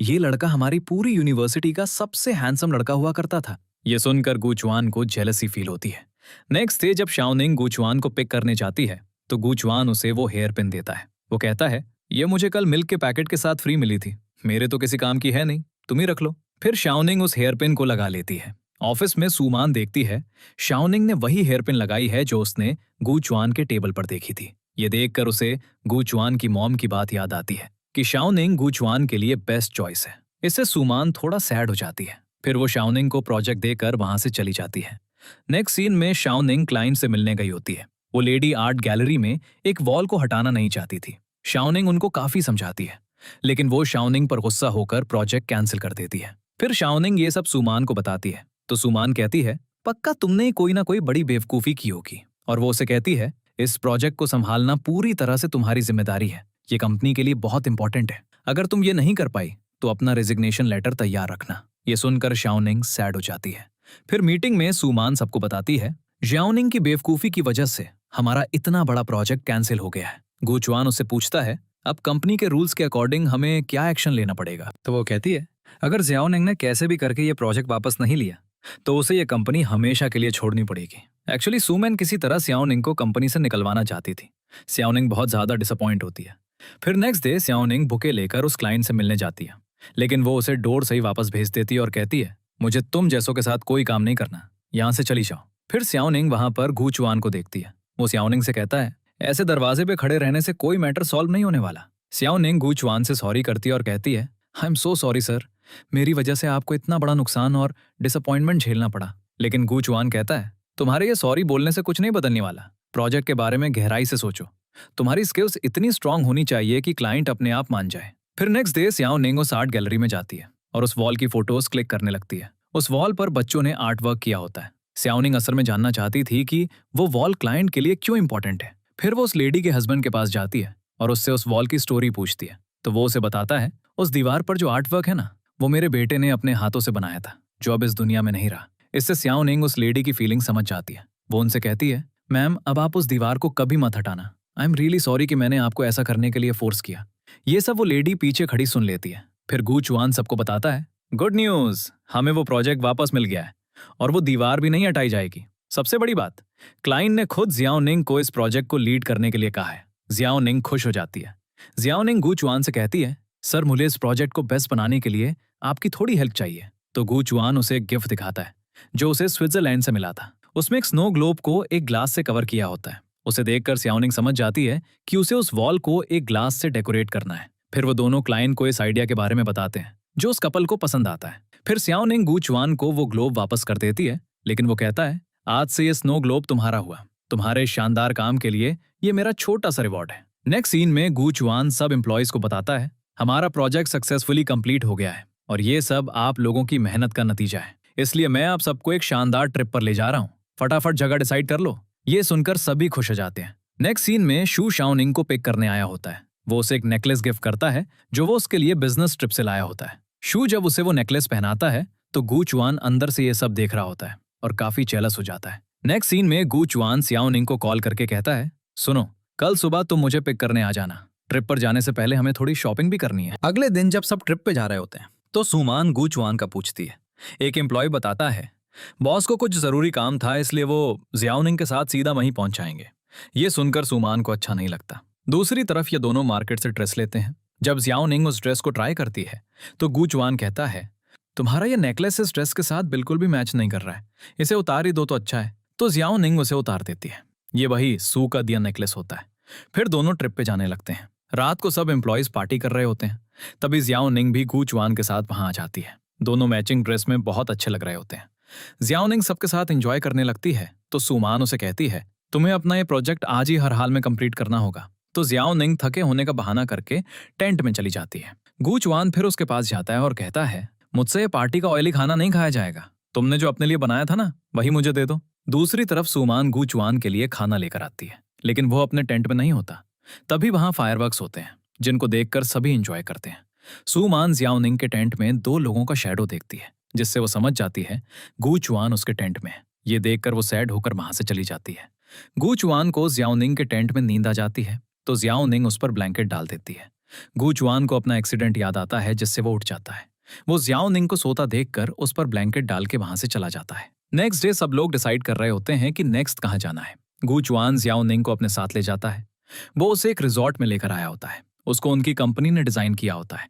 ये लड़का हमारी पूरी यूनिवर्सिटी का सबसे हैंडसम लड़का हुआ करता था। ये सुनकर गू चुआन को जेलसी फील होती है। नेक्स्ट डे जब शाओ निंग गू चुआन को पिक करने जाती है, तो गू चुआन उसे वो हेयर पिन देता है। वो कहता है, ये मुझे कल मिल्क के पैकेट के साथ फ्री मिली थी, मेरे तो किसी काम की है नहीं, तुम ही रख लो। फिर शाओ निंग उस हेयर पिन को लगा लेती है। ऑफिस में सुमान देखती है, शाओ निंग ने वही हेयर पिन लगाई है जो उसने गू चुआन के टेबल पर देखी थी। ये देखकर उसे गू चुआन की मॉम की बात याद आती है कि शाओ निंग गू चुआन के लिए बेस्ट चॉइस है। इससे सुमान थोड़ा सैड हो जाती है। फिर वो शाओ निंग को प्रोजेक्ट देकर वहां से चली जाती है। नेक्स्ट सीन में शाओ निंग क्लाइंट से मिलने गई होती है। वो लेडी आर्ट गैलरी में एक वॉल को हटाना नहीं चाहती थी। शाओ निंग उनको काफी समझाती है, लेकिन वो शाओ निंग पर गुस्सा होकर प्रोजेक्ट कैंसिल कर देती है। फिर शाओ निंग ये सब सुमान को बताती है, तो सुमान कहती है, पक्का तुमने कोई ना कोई बड़ी बेवकूफी की होगी। और वो उसे कहती है, इस प्रोजेक्ट को संभालना पूरी तरह से तुम्हारी जिम्मेदारी है, ये कंपनी के लिए बहुत इंपॉर्टेंट है। अगर तुम ये नहीं कर पाई तो अपना रेजिग्नेशन लेटर तैयार रखना। ये सुनकर शाओ निंग सैड हो जाती है। फिर मीटिंग में सुमान सबको बताती है, शाओ निंग की बेवकूफी की वजह से हमारा इतना बड़ा प्रोजेक्ट कैंसिल हो गया है। गू चुआन उससे पूछता है, अब कंपनी के रूल्स के अकॉर्डिंग हमें क्या एक्शन लेना पड़ेगा? तो वो कहती है, अगर शाओ निंग ने कैसे भी करके ये प्रोजेक्ट वापस नहीं लिया तो उसे ये कंपनी हमेशा के लिए छोड़नी पड़ेगी। एक्चुअली सुमैन किसी तरह शाओ निंग को कंपनी से निकलवाना चाहती थी। शाओ निंग बहुत ज्यादा डिसअपॉइंट होती है। फिर नेक्स्ट डे शाओ निंग बुके लेकर उस क्लाइंट से मिलने जाती है, लेकिन वो उसे डोर से ही वापस भेज देती है और कहती है, मुझे तुम जैसों के साथ कोई काम नहीं करना, यहाँ से चली जाओ। फिर शाओ निंग वहां पर गू चुआन को देखती है। वो शाओ निंग से कहता है, ऐसे दरवाजे पे खड़े रहने से कोई मैटर सॉल्व नहीं होने वाला। शाओ निंग गू चुआन से सॉरी करती है और कहती है, I am so sorry sir, मेरी वजह से आपको इतना बड़ा नुकसान और डिसअपॉइंटमेंट झेलना पड़ा। लेकिन गू चुआन कहता है, तुम्हारे ये सॉरी बोलने से कुछ नहीं बदलने वाला। प्रोजेक्ट के बारे में गहराई से सोचो, तुम्हारी स्किल्स इतनी स्ट्रांग होनी चाहिए कि क्लाइंट अपने आप मान जाए। फिर नेक्स्ट डे शाओ निंग उस आर्ट गैलरी में जाती है और उस वॉल की फोटोज क्लिक करने लगती है। उस वॉल पर बच्चों ने आर्ट वर्क किया होता है। शाओ निंग असल में जानना चाहती थी कि वो वॉल क्लाइंट के लिए क्यों इंपॉर्टेंट है। फिर वो उस लेडी के हस्बैंड के पास जाती है और उससे उस वॉल की स्टोरी पूछती है। तो वो उसे बताता है, उस दीवार पर जो आर्ट वर्क है ना, वो मेरे बेटे ने अपने हाथों से बनाया था, जो अब इस दुनिया में नहीं रहा। इससे शाओ निंग उस लेडी की फीलिंग समझ जाती है। वो उनसे कहती है, मैम अब आप उस दीवार को कभी मत हटाना। आई एम रियली सॉरी कि मैंने आपको ऐसा करने के लिए फोर्स किया। ये सब वो लेडी पीछे खड़ी सुन लेती है। फिर गू चुआन सबको बताता है, गुड न्यूज, हमें वो प्रोजेक्ट वापस मिल गया है और वो दीवार भी नहीं हटाई जाएगी। सबसे बड़ी बात, क्लाइंट ने खुद शाओ निंग को इस प्रोजेक्ट को लीड करने के लिए कहा है। शाओ निंग खुश हो जाती है। शाओ निंग गू चुआन से कहती है, सर मुझे इस प्रोजेक्ट को बेस्ट बनाने के लिए आपकी थोड़ी हेल्प चाहिए। तो गू चुआन उसे एक गिफ्ट दिखाता है। जो उसे स्विट्जरलैंड से मिला था। उसमें एक स्नो ग्लोब को एक ग्लास से कवर किया होता है। उसे देखकर सियाओनिंग समझ जाती है कि उसे उस वॉल को एक ग्लास से डेकोरेट करना है। फिर वो दोनों क्लाइंट को इस आइडिया के बारे में बताते हैं जो उस कपल को पसंद आता है। फिर सियाओनिंग गूचवान को वो ग्लोब वापस कर देती है, लेकिन वो कहता है, आज से ये स्नो ग्लोब तुम्हारा हुआ। तुम्हारे शानदार काम के लिए ये मेरा छोटा सा रिवॉर्ड है। नेक्स्ट सीन में गूचवान सब एम्प्लॉयज को बताता है, हमारा प्रोजेक्ट सक्सेसफुली कंप्लीट हो गया है और ये सब आप लोगों की मेहनत का नतीजा है। इसलिए मैं आप सबको एक शानदार ट्रिप पर ले जा रहा हूँ। फटाफट जगह डिसाइड कर लो। ये सुनकर सभी खुश हो जाते हैं। नेक्स्ट सीन में शू शाओनिंग को पिक करने आया होता है। वो उसे एक नेकलेस गिफ्ट करता है जो वो उसके लिए बिजनेस ट्रिप से लाया होता है। शू जब उसे वो नेकलेस पहनाता है तो गूचवान अंदर से ये सब देख रहा होता है और काफी जेलस हो जाता है। नेक्स्ट सीन में गूचवान सियाओनिंग को कॉल करके कहता है, सुनो, कल सुबह तुम मुझे पिक करने आ जाना। ट्रिप पर जाने से पहले हमें थोड़ी शॉपिंग भी करनी है। अगले दिन जब सब ट्रिप पे जा रहे होते हैं तो सुमान गूचवान का पूछती है। एक एम्प्लॉय बताता है, बॉस को कुछ जरूरी काम था इसलिए वो जियाओनिंग के साथ सीधा वहीं पहुंच जाएंगे। ये सुनकर सुमान को अच्छा नहीं लगता। दूसरी तरफ ये दोनों मार्केट से ड्रेस लेते हैं। जब जियाओनिंग उस ड्रेस को ट्राई करती है तो गूचवान कहता है, तुम्हारा ये नेकलेस इस ड्रेस के साथ बिल्कुल भी मैच नहीं कर रहा है, इसे उतार ही दो तो अच्छा है। तो जियाओनिंग उसे उतार देती है। ये वही सू का दिया नेकलेस होता है। फिर दोनों ट्रिप पे जाने लगते हैं। रात को सब एम्प्लॉयज पार्टी कर रहे होते हैं। तभी जियाओनिंग भी गूचवान के साथ वहां आ जाती है। दोनों मैचिंग ड्रेस में बहुत अच्छे लग रहे होते हैं। जियाओनिंग सबके साथ एंजॉय करने लगती है तो सुमान उसे कहती है, तुम्हें अपना ये प्रोजेक्ट आज ही हर हाल में कंप्लीट करना होगा। तो जियाओनिंग थके होने का बहाना करके टेंट में चली जाती है। गूचवान फिर उसके पास जाता है और कहता है, मुझसे ये पार्टी का ऑयली खाना नहीं खाया जाएगा। तुमने जो अपने लिए बनाया था ना, वही मुझे दे दो। दूसरी तरफ सुमान गूचवान के लिए खाना लेकर आती है, लेकिन वो अपने टेंट में नहीं होता। तभी वहां फायरवर्क्स होते हैं जिनको देखकर सभी एंजॉय करते हैं। सुमान जियाओनिंग के टेंट में दो लोगों का शैडो देखती है, जिससे वो समझ जाती है गूचवान उसके टेंट में है। ये देखकर वो सैड होकर वहां से चली जाती है। गूचवान को जियाओनिंग के टेंट में नींद आ जाती है तो जियाओनिंग उस पर ब्लैंकेट डाल देती है। गूचवान को अपना एक्सीडेंट याद आता है जिससे वो उठ जाता है। वो जियाओनिंग को सोता देखकर उस पर ब्लैंकेट डाल के वहां से चला जाता है। नेक्स्ट डे सब लोग डिसाइड कर रहे होते हैं कि नेक्स्ट कहाँ जाना है। गूचवान जियाओनिंग को अपने साथ ले जाता है। वो उसे एक रिजॉर्ट में लेकर आया होता है। उसको उनकी कंपनी ने डिजाइन किया होता है।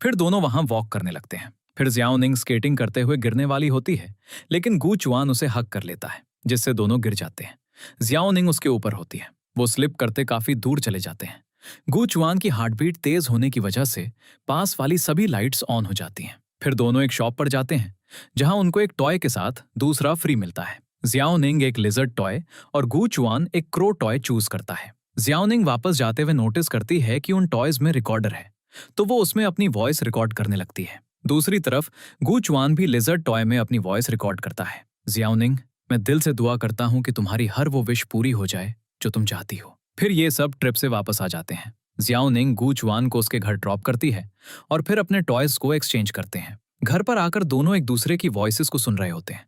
फिर दोनों वहां वॉक करने लगते हैं। फिर जियाओनिंग स्केटिंग करते हुए गिरने वाली होती है, लेकिन गूचवान उसे हक कर लेता है जिससे दोनों गिर जाते हैं। जियाओनिंग उसके ऊपर होती है। वो स्लिप करते काफी दूर चले जाते हैं। गूचवान की हार्टबीट तेज होने की वजह से पास वाली सभी लाइट्स ऑन हो जाती हैं। फिर दोनों एक शॉप पर जाते हैं जहां उनको एक टॉय के साथ दूसरा फ्री मिलता है। जियाओनिंग एक लिजर्ड टॉय और गूचवान एक क्रो टॉय चूज करता है। जियाओनिंग वापस जाते हुए नोटिस करती है कि उन टॉयज में रिकॉर्डर है, तो वो उसमें अपनी वॉइस रिकॉर्ड करने लगती है। दूसरी तरफ गूचवान भी लिजर्ड टॉय में अपनी वॉइस रिकॉर्ड करता है। जियाओनिंग, मैं दिल से दुआ करता हूं कि तुम्हारी हर वो विश पूरी हो जाए जो तुम चाहती हो। फिर ये सब ट्रिप से वापस आ जाते हैं। जियाओनिंग गूचवान को उसके घर ड्रॉप करती है और फिर अपने टॉयज को एक्सचेंज करते हैं। घर पर आकर दोनों एक दूसरे की वॉइसेस को सुन रहे होते हैं।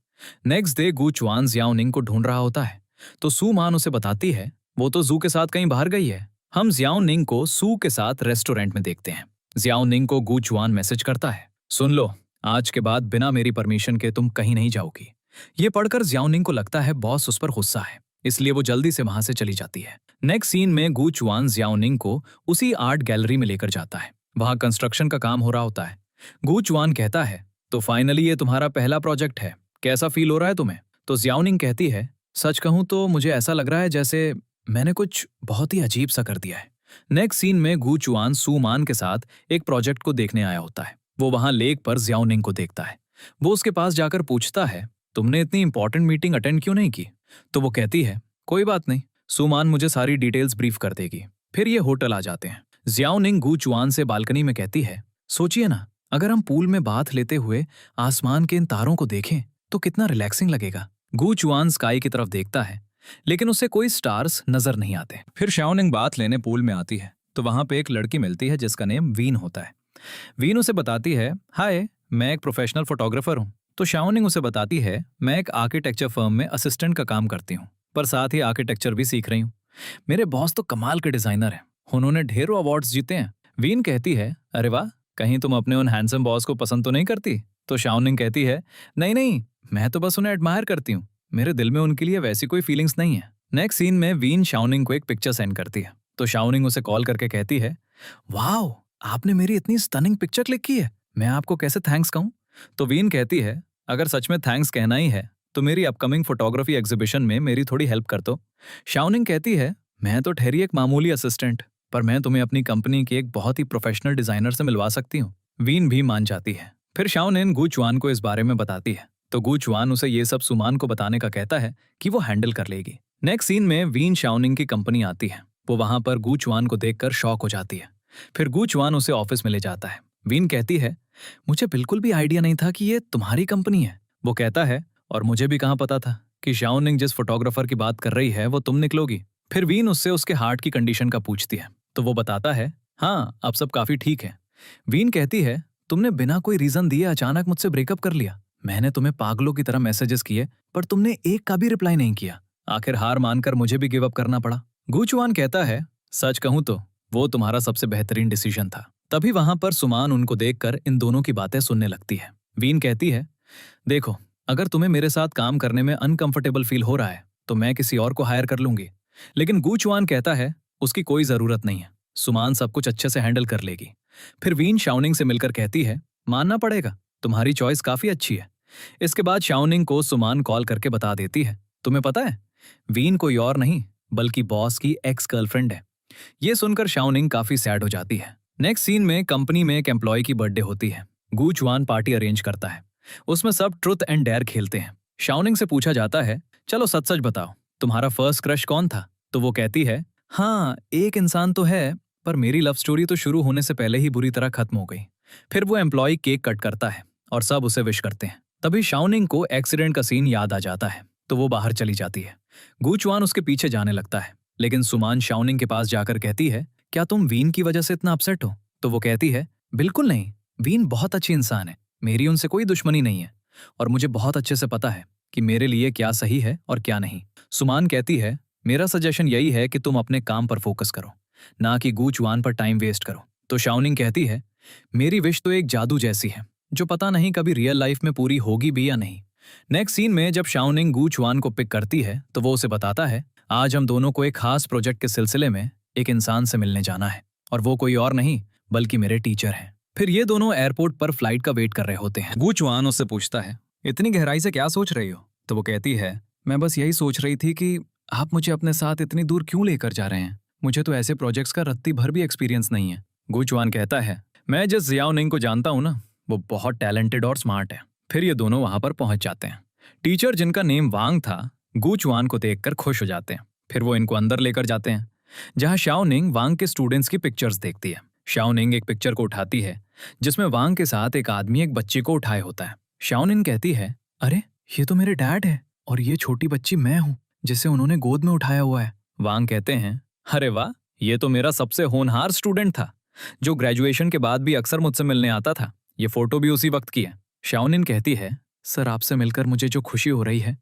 नेक्स्ट डे गूचवान जियाओनिंग को ढूंढ रहा होता है तो सू मान उसे बताती है, वो तो जू के साथ कहीं बाहर गई है। हम जियाओनिंग को सू के साथ रेस्टोरेंट में देखते हैं। जियाओनिंग को गूचवान मैसेज करता है, सुन लो, आज के बाद बिना मेरी परमिशन के तुम कहीं नहीं जाओगी। ये पढ़कर जियाओनिंग को लगता है बॉस उस पर गुस्सा है, इसलिए वो जल्दी से वहां से चली जाती है। नेक्स्ट सीन में गूचवान जियाओनिंग को उसी आर्ट गैलरी में लेकर जाता है। वहां कंस्ट्रक्शन का काम हो रहा होता है। गूचवान कहता है, तो फाइनली ये तुम्हारा पहला प्रोजेक्ट है, कैसा फील हो रहा है तुम्हें? तो जियाओनिंग कहती है, सच कहूं तो मुझे ऐसा लग रहा है जैसे मैंने कुछ बहुत ही अजीब सा कर दिया है। नेक्स्ट सीन में गूचवान सुमान के साथ एक प्रोजेक्ट को देखने आया होता है। वो वहां लेक पर जियाओनिंग को देखता है। वो उसके पास जाकर पूछता है, तुमने इतनी इंपॉर्टेंट मीटिंग अटेंड क्यों नहीं की? तो वो कहती है, कोई बात नहीं, सुमान मुझे सारी डिटेल्स ब्रीफ कर देगी। फिर ये होटल आ जाते हैं। जियाओनिंग गूचवान से बालकनी में कहती है, सोचिए ना, अगर हम पूल में बाथ लेते हुए आसमान के इन तारों को देखें तो कितना रिलैक्सिंग लगेगा। गूचवान स्काई की तरफ देखता है, लेकिन उसे कोई स्टार्स नजर नहीं आते। फिर शाओनिंग बाथ लेने पूल में आती है तो वहां पे एक लड़की मिलती है जिसका नेम वीन होता है। वीन उसे बताती है, हाय, मैं एक प्रोफेशनल फोटोग्राफर हूँ। तो शाओनिंग उसे बताती है, मैं एक आर्किटेक्चर फर्म में असिस्टेंट का काम करती हूँ, पर साथ ही आर्किटेक्चर भी सीख रही हूँ। मेरे बॉस तो कमाल के डिजाइनर हैं, उन्होंने ढेरों अवार्ड्स जीते हैं। वीन कहती है, अरे वाह, कहीं तुम अपने उन हैंडसम बॉस को पसंद तो नहीं करती? तो शाओनिंग कहती है, नहीं नहीं, मैं तो बस उन्हें एडमायर करती हूँ, मेरे दिल में उनके लिए वैसी कोई फीलिंग्स नहीं है। नेक्स्ट सीन में वीन शाओनिंग को एक पिक्चर सेंड करती है तो शाओनिंग उसे कॉल करके कहती है, वाओ, आपने मेरी इतनी स्टनिंग पिक्चर क्लिक की है, मैं आपको कैसे थैंक्स कहूँ? तो वीन कहती है, अगर सच में थैंक्स कहना ही है तो मेरी अपकमिंग फोटोग्राफी एग्जीबिशन में मेरी थोड़ी हेल्प कर दो। शाओनिंग कहती है, मैं तो ठहरी एक मामूली असिस्टेंट, पर मैं तुम्हें अपनी कंपनी के एक बहुत ही प्रोफेशनल डिजाइनर से मिलवा सकती हूँ। वीन भी मान जाती है। फिर शाओनिन गुचुआन को इस बारे में बताती है तो गुचुआन उसे ये सब सुमान को बताने का कहता है कि वो हैंडल कर लेगी। नेक्स्ट सीन में वीन शाओनिंग की कंपनी आती है। वो वहां पर गुचुआन को देखकर शॉक हो जाती है। फिर गुचुआन उसे ऑफिस में ले जाता है। वीन कहती है, मुझे बिल्कुल भी आइडिया नहीं था कि ये तुम्हारी कंपनी है। वो कहता है, और मुझे भी कहाँ पता था कि शाओनिंग जिस फोटोग्राफर की बात कर रही है वो तुम निकलोगी। फिर वीन उससे उसके हार्ट की कंडीशन का पूछती है तो वो बताता है, हाँ अब सब काफी ठीक है। वीन कहती है, तुमने बिना कोई रीजन दिए अचानक मुझसे ब्रेकअप कर लिया। मैंने तुम्हें पागलों की तरह मैसेजेस किए पर तुमने एक का भी रिप्लाई नहीं किया। आखिर हार मानकर मुझे भी गिव अप करना पड़ा। गुचुआन कहता है, सच कहूं तो वो तुम्हारा सबसे बेहतरीन डिसीजन था। तभी वहां पर सुमान उनको देखकर इन दोनों की बातें सुनने लगती है। वीन कहती है, देखो अगर तुम्हें मेरे साथ काम करने में अनकंफर्टेबल फील हो रहा है तो मैं किसी और को हायर कर लूंगी। लेकिन गुचुआन कहता है, उसकी कोई जरूरत नहीं है, सुमान सब कुछ अच्छे से हैंडल कर लेगी। फिर वीन शाओनिंग से मिलकर कहती है, मानना पड़ेगा, तुम्हारी चॉइस काफी अच्छी है। इसके बाद शाओनिंग को सुमान कॉल करके बता देती है, तुम्हें पता है वीन कोई और नहीं बल्कि बॉस की एक्स गर्लफ्रेंड है। ये सुनकर शाओनिंग काफी सैड हो जाती है। नेक्स्ट सीन में कंपनी में एक एम्प्लॉय की बर्थडे होती है। गुचुआन पार्टी अरेंज करता है। उसमें सब ट्रुथ एंड डेयर खेलते हैं। शाओनिंग से पूछा जाता है, चलो सच सच बताओ, तुम्हारा फर्स्ट क्रश कौन था? तो वो कहती है, हाँ एक इंसान तो है, पर मेरी लव स्टोरी तो शुरू होने से पहले ही बुरी तरह खत्म हो गई। फिर वो एम्प्लॉय केक कट करता है और सब उसे विश करते हैं। तभी शाओनिंग को एक्सीडेंट का सीन याद आ जाता है तो वो बाहर चली जाती है। गुचुआन उसके पीछे जाने लगता है, लेकिन सुमान शाओनिंग के पास जाकर कहती है, क्या तुम वीन की वजह से इतना अपसेट हो? तो वो कहती है, बिल्कुल नहीं, वीन बहुत अच्छी इंसान है, मेरी उनसे कोई दुश्मनी नहीं है और मुझे बहुत अच्छे से पता है कि मेरे लिए क्या सही है और क्या नहीं। सुमान कहती है, मेरा सजेशन यही है कि तुम अपने काम पर फोकस करो, ना कि गुचुआन पर टाइम वेस्ट करो। तो शाओनिंग कहती है, मेरी विश तो एक जादू जैसी है जो पता नहीं कभी रियल लाइफ में पूरी होगी भी या नहीं। नेक्स्ट सीन में जब शाओनिंग गुचुआन को पिक करती है तो वो उसे बताता है, आज हम दोनों को एक खास प्रोजेक्ट के सिलसिले में एक इंसान से मिलने जाना है और वो कोई और नहीं बल्कि मेरे टीचर हैं। फिर ये दोनों एयरपोर्ट पर फ्लाइट का वेट कर रहे होते हैं। गुचुआन उससे पूछता है, इतनी गहराई से क्या सोच रही हो? तो वो कहती है, मैं बस यही सोच रही थी कि आप मुझे अपने साथ इतनी दूर क्यों लेकर जा रहे हैं? मुझे तो ऐसे प्रोजेक्ट्स का रत्ती भर भी एक्सपीरियंस नहीं है। गुचुआन कहता है, मैं जिस जियाओनिंग को जानता हूं ना, वो बहुत टैलेंटेड और स्मार्ट है। फिर ये दोनों वहां पर पहुंच जाते हैं। टीचर जिनका नेम वांग था, गुचुआन को देखकर खुश हो जाते हैं। फिर वो इनको अंदर लेकर जाते हैं जहां शाओनिंग वांग के स्टूडेंट्स की पिक्चर्स देखती है। शाओनिंग एक पिक्चर को उठाती है जिसमें वांग के साथ एक आदमी एक बच्ची को उठाए होता है। शाओनिंग कहती है, अरे ये तो मेरे डैड है और ये छोटी बच्ची मैं हूँ जिसे उन्होंने गोद में उठाया हुआ है। वांग कहते हैं, अरे वाह, ये तो मेरा सबसे होनहार स्टूडेंट था जो ग्रेजुएशन के बाद भी अक्सर मुझसे मिलने आता था। ये फोटो भी उसी वक्त की है। शाओनिन कहती है, सर आपसे मिलकर मुझे जो खुशी हो रही है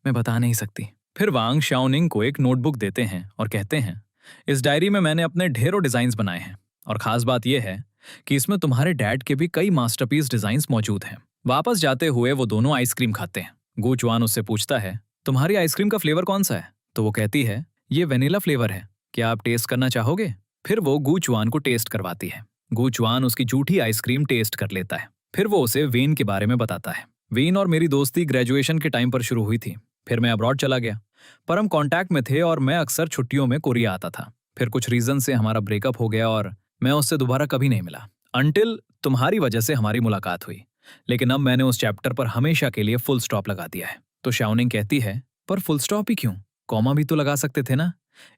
मैं बता नहीं सकती। फिर वांग शाओनिंग को एक नोटबुक देते हैं और कहते हैं, इस डायरी में मैंने अपने ढेरों डिजाइन्स बनाए हैं और खास बात यह है कि इसमें तुम्हारे डैड के भी कई मास्टरपीस डिजाइन्स मौजूद हैं। वापस जाते हुए वो दोनों आइसक्रीम खाते हैं। गुचुआन उससे पूछता है, तुम्हारी आइसक्रीम का फ्लेवर कौन सा है? तो वो कहती है, ये वेनिला फ्लेवर है, क्या आप टेस्ट करना चाहोगे? फिर वो गुचुआन को टेस्ट करवाती है। गुचुआन उसकी झूठी आइसक्रीम टेस्ट कर लेता है। फिर वो उसे वेन के बारे में बताता है। वेन और मेरी दोस्ती ग्रेजुएशन के टाइम पर शुरू हुई थी। फिर मैं अब्रॉड चला गया, पर हम कांटेक्ट में थे और मैं अक्सर छुट्टियों में कोरिया आता था। फिर कुछ रीजन से हमारा ब्रेकअप हो गया और मैं उससे दोबारा कभी नहीं मिला, अनटिल तुम्हारी वजह से हमारी मुलाकात हुई। लेकिन अब मैंने उस चैप्टर पर हमेशा के लिए फुल स्टॉप लगा दिया है। तो शाओनिंग कहती है, पर फुल स्टॉप ही क्यों, कॉमा भी तो लगा सकते थे ना।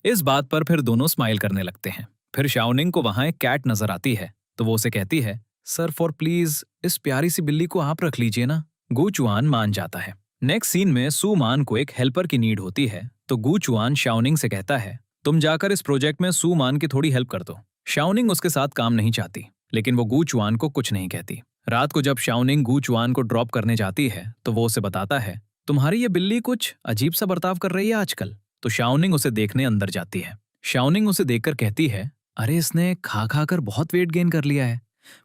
इस बात पर फिर दोनों स्माइल करने लगते हैं। फिर शाओनिंग को वहां एक कैट नजर आती है तो वो उसे कहती है, सर फॉर प्लीज इस प्यारी सी बिल्ली को आप रख लीजिए ना। गुचुआन मान जाता है। नेक्स्ट सीन में सुमान को एक हेल्पर की नीड होती है तो गुचुआन शाओनिंग से कहता है, तुम जाकर इस प्रोजेक्ट में सुमान की थोड़ी हेल्प कर दो। शाओनिंग उसके साथ काम नहीं चाहती, लेकिन वो गुचुआन को कुछ नहीं कहती। रात को जब शाओनिंग गुचुआन को ड्रॉप करने जाती है तो वो उसे बताता है, तुम्हारी ये बिल्ली कुछ अजीब सा बर्ताव कर रही है आजकल। तो शाओनिंग उसे देखने अंदर जाती है। शाओनिंग उसे देखकर कहती है, अरे इसने खा खा कर बहुत वेट गेन कर लिया है,